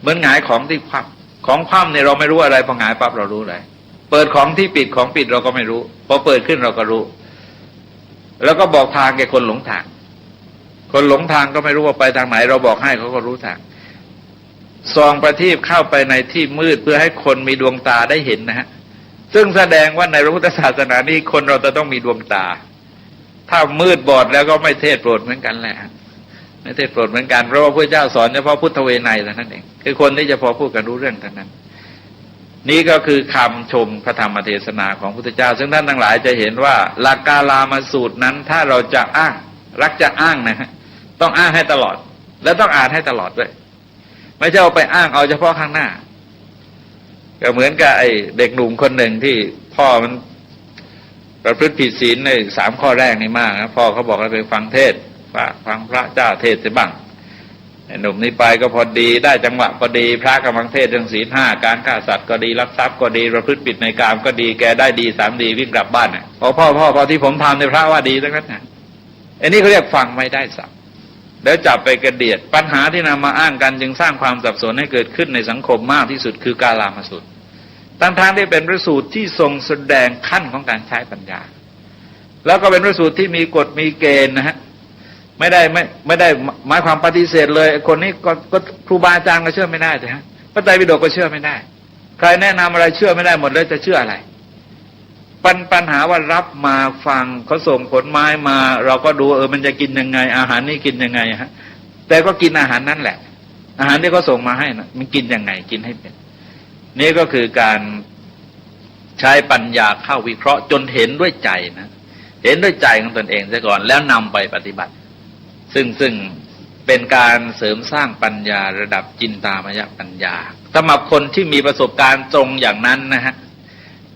เหมือนหงายของที่คว่ำของคว่ำเนี่ยเราไม่รู้อะไรพอหงายปั๊บเรารู้เลยเปิดของที่ปิดของปิดเราก็ไม่รู้พอเปิดขึ้นเราก็รู้แล้วก็บอกทางแก่คนหลงทางคนหลงทางก็ไม่รู้ว่าไปทางไหนเราบอกให้เขาก็รู้ทางส่องประทีปเข้าไปในที่มืดเพื่อให้คนมีดวงตาได้เห็นนะฮะซึ่งแสดงว่าในพระพุทธศาสนานี้คนเราจะต้องมีดวงตาถ้ามืดบอดแล้วก็ไม่เทศโปรดเหมือนกันแหละไม่เทศโปรดเหมือนกันเพราะว่าพระเจ้าสอนเฉพาะพุทธเวไนยเท่านั้นเองคือคนที่จะพอพูดกันรู้เรื่องเท่านั้นนี่ก็คือคำชมพระธรรมเทศนาของพระพุทธเจ้าซึ่งท่านทั้งหลายจะเห็นว่าหลักกาลามาสูตรนั้นถ้าเราจะอ้างรักจะอ้างนะฮะต้องอ้างให้ตลอดและต้องอ่านให้ตลอดด้วยไม่ใช่เอาไปอ้างเอาเฉพาะข้างหน้าก็เหมือนกับไอ้เด็กหนุ่มคนหนึ่งที่พ่อมันประพฤติผิดศีลใน3 ข้อแรกนี่มากนะพ่อเขาบอกให้ไปฟังเทศฟังพระเจ้าเทศน์บ้างไอ้หนุ่มนี้ไปก็พอดีได้จังหวะพอดีพระกำลังเทศน์เรื่องศีล 5การฆ่าสัตว์ก็ดีลักทรัพย์ก็ดีประพฤติผิดในกามก็ดีแกได้ดี3 ดีวิ่งกลับบ้านพอพ่อที่ผมทำในพระว่าดีทั้งนั้นนะอันนี้เขาเรียกฟังไม่ได้สับแล้วจับไปกระเดียดปัญหาที่นำมาอ้างกันจึงสร้างความสับสนให้เกิดขึ้นในสังคมมากที่สุดคือกาลามสูตรทั้งที่เป็นพระสูตรที่ทรงแสดงขั้นของการใช้ปัญญาแล้วก็เป็นพระสูตรที่มีกฎมีเกณฑ์นะฮะไม่ได้หมายความปฏิเสธเลยคนนี้ก็ครูบาอาจารย์ก็เชื่อไม่ได้แต่ฮะพระไตรปิฎกก็เชื่อไม่ได้ใครแนะนำอะไรเชื่อไม่ได้หมดแล้วจะเชื่ออะไรปัญหาว่ารับมาฟังเขาส่งผลไม้มาเราก็ดูมันจะกินยังไงอาหารนี่กินยังไงฮะแต่ก็กินอาหารนั่นแหละอาหารที่เขาส่งมาให้นะมันกินยังไงกินให้เป็นนี่ก็คือการใช้ปัญญาเข้าวิเคราะห์จนเห็นด้วยใจนะเห็นด้วยใจของตนเองซะก่อนแล้วนำไปปฏิบัติซึ่งเป็นการเสริมสร้างปัญญาระดับจินตามยปัญญาสำหรับคนที่มีประสบการณ์ตรงอย่างนั้นนะฮะ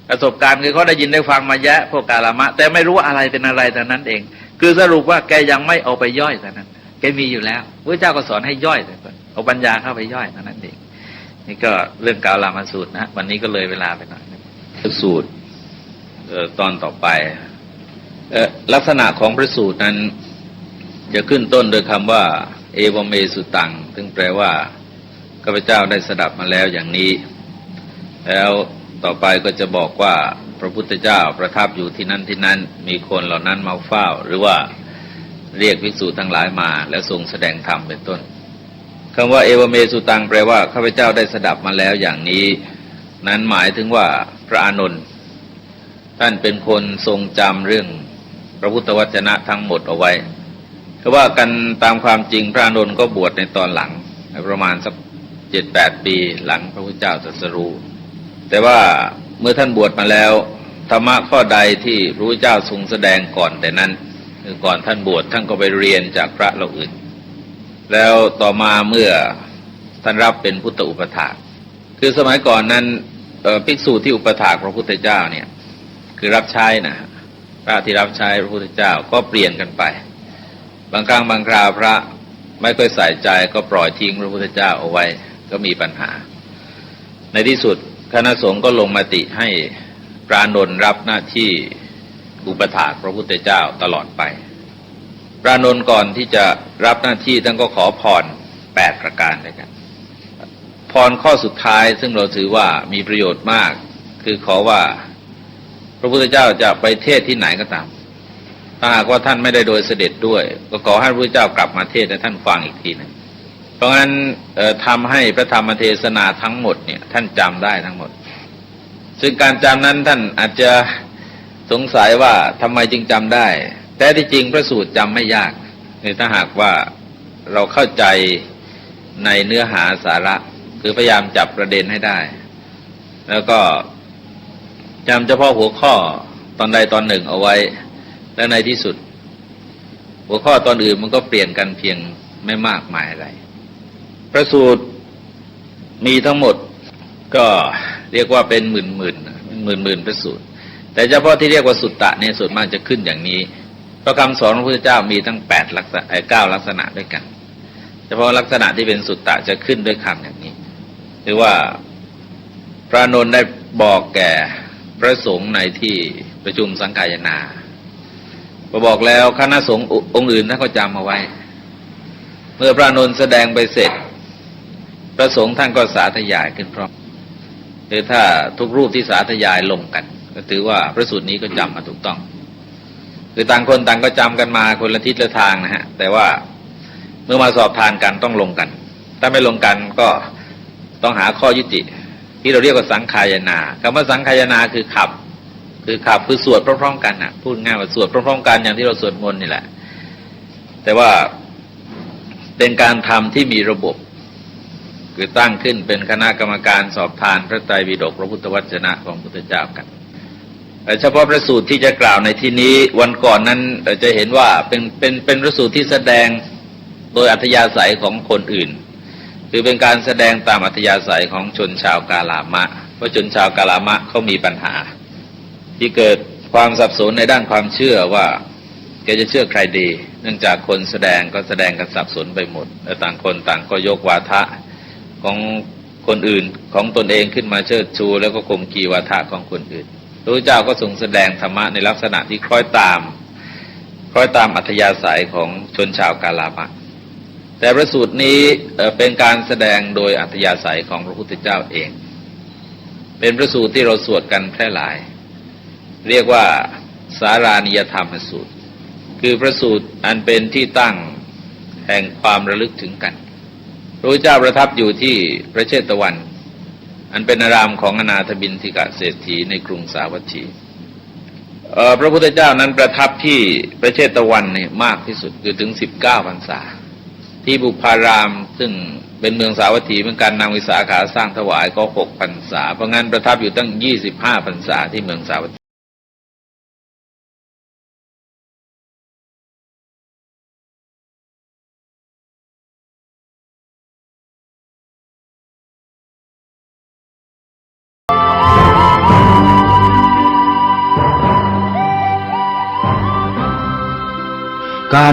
ประสบการณ์คือเขาได้ยินได้ฟังมาแยะพวกกาลามะแต่ไม่รู้อะไรเป็นอะไรแต่นั้นเองคือสรุปว่าแกยังไม่เอาไปย่อยแต่นั้นแกมีอยู่แล้วพระเจ้าก็สอนให้ย่อยแต่ก่อนเอาปัญญาเข้าไปย่อยเท่านั้นเองนี่ก็เรื่องกาลามสูตรนะวันนี้ก็เลยเวลาไปหน่อยสูตรตอนต่อไปลักษณะของพระสูตรนั้นจะขึ้นต้นโดยคำว่าเอวเมสุตังซึ่งแปลว่าข้าพเจ้าได้สดับมาแล้วอย่างนี้แล้วต่อไปก็จะบอกว่าพระพุทธเจ้าประทับอยู่ที่นั่นที่นั้นมีคนเหล่านั้นมาเฝ้าหรือว่าเรียกภิกษุทั้งหลายมาแล้วทรงแสดงธรรมเป็นต้นคำว่าเอวเมสุตังแปลว่าข้าพเจ้าได้สดับมาแล้วอย่างนี้นั้นหมายถึงว่าพระอานนท์ท่านเป็นคนทรงจำเรื่องพระพุทธวจนะทั้งหมดเอาไว้คือว่ากันตามความจริงพระอานนท์ก็บวชในตอนหลังประมาณสัก 7-8 ปีหลังพระพุทธเจ้าตรัสรู้แต่ว่าเมื่อท่านบวชมาแล้วธรรมะข้อใดที่พระพุทธเจ้าทรงแสดงก่อนแต่นั้นคือก่อนท่านบวชท่านก็ไปเรียนจากพระเหล่าอื่นแล้วต่อมาเมื่อท่านรับเป็นพุทธอุปถากคือสมัยก่อนนั้นภิกษุที่อุปถากพระพุทธเจ้าเนี่ยคือรับใช้นะพระที่รับใช้พระพุทธเจ้าก็เปลี่ยนกันไปบางครั้งบางคราวพระไม่ค่อยใส่ใจก็ปล่อยทิ้งพระพุทธเจ้าเอาไว้ก็มีปัญหาในที่สุดคณะสงฆ์ก็ลงมติให้พระอานนท์รับหน้าที่อุปถากพระพุทธเจ้าตลอดไปพระอานนท์ก่อนที่จะรับหน้าที่ท่านก็ขอพร8 ประการด้วยกันพรข้อสุดท้ายซึ่งเราถือว่ามีประโยชน์มากคือขอว่าพระพุทธเจ้าจะไปเทศที่ไหนก็ตามถ้าหากว่าท่านไม่ได้โดยเสด็จด้วยก็ขอให้พระพุทธเจ้ากลับมาเทศให้ท่านฟังอีกทีนึงเพราะงั้นทำให้พระธรรมเทศนาทั้งหมดเนี่ยท่านจำได้ทั้งหมดซึ่งการจำนั้นท่านอาจจะสงสัยว่าทำไมจึงจำได้แต่ที่จริงพระสูตรจำไม่ยากถ้าหากว่าเราเข้าใจในเนื้อหาสาระคือพยายามจับประเด็นให้ได้แล้วก็จำเฉพาะหัวข้อตอนใดตอนหนึ่งเอาไว้และในที่สุดหัวข้อตอนอื่นมันก็เปลี่ยนกันเพียงไม่มากมายอะไรพระสูตรมีทั้งหมดก็เรียกว่าเป็นหมื่น หมื่นพระสูตรแต่เฉพาะที่เรียกว่าสุตตะเนี่ยส่วนมากจะขึ้นอย่างนี้เพราะคำสอนของพระพุทธเจ้ามีตั้ง8ลักษณะ9ลักษณะด้วยกันเฉพาะลักษณะที่เป็นสุตตะจะขึ้นด้วยคำอย่างนี้หรือว่าพระอานนท์ได้บอกแก่พระสงฆ์ในที่ประชุมสังฆายนาพอบอกแล้วคณะสงฆ์องค์อื่นท่านก็จำเอาไว้เมื่อพระอานนท์แสดงไปเสร็จพระสงฆ์ท่านก็สาธยายขึ้นพร้อมหรือถ้าทุกรูปที่สาธยายลงกันก็ถือว่าพระสูตรนี้ก็จำมาถูกต้องคือต่างคนต่างก็จำกันมาคนละทิศละทางนะฮะแต่ว่าเมื่อมาสอบทานกันต้องลงกันถ้าไม่ลงกันก็ต้องหาข้อยุติที่เราเรียกว่าสังฆายนาคำว่าสังฆายนาคือขับคือสวดพร้อมๆกันนะพูดง่ายว่าสวดพร้อมๆกันอย่างที่เราสวดมนต์นี่แหละแต่ว่าเป็นการทำที่มีระบบคือตั้งขึ้นเป็นคณะกรรมการสอบทานพระไตรปิฎกพระพุทธวจนะของพระพุทธเจ้ากันแต่เฉพาะพระสูตรที่จะกล่าวในที่นี้วันก่อนนั้นเราจะเห็นว่าเป็นพระสูตรที่แสดงโดยอัธยาศัยของคนอื่นคือเป็นการแสดงตามอัธยาศัยของชนชาวกาลามะเพราะชนชาวกาลามะเขามีปัญหาที่เกิดความสับสนในด้านความเชื่อว่าแกจะเชื่อใครดีเนื่องจากคนแสดงก็แสดงกันสับสนไปหมดและต่างคนต่างก็ยกวาทะของคนอื่นของตนเองขึ้นมาเชิดชูแล้วก็ข่มขีวาทะของคนอื่นพระพุทธเจ้าก็ทรงแสดงธรรมะในลักษณะที่คล้อยตามอัธยาศัยของชนชาวกาลามะแต่พระสูตรนี้เป็นการแสดงโดยอัธยาศัยของพระพุทธเจ้าเองเป็นพระสูตรที่เราสวดกันแพร่หลายเรียกว่าสารานิยธรรมสูตรคือพระสูตรอันเป็นที่ตั้งแห่งความระลึกถึงกันพระพุทธเจ้าประทับอยู่ที่พระเชตวันอันเป็นอารามของอนาถบิณฑิกะเศรษฐีในกรุงสาวัตถีพระพุทธเจ้านั้นประทับที่พระเชตวันเนี่ยมากที่สุดคือถึง19พรรษาที่บุพารามซึ่งเป็นเมืองสาวัตถีเหมือนกันนางวิสาขาสร้างถวายก็6พรรษาเพราะงั้นประทับอยู่ตั้ง25พรรษาที่เมืองสาวัต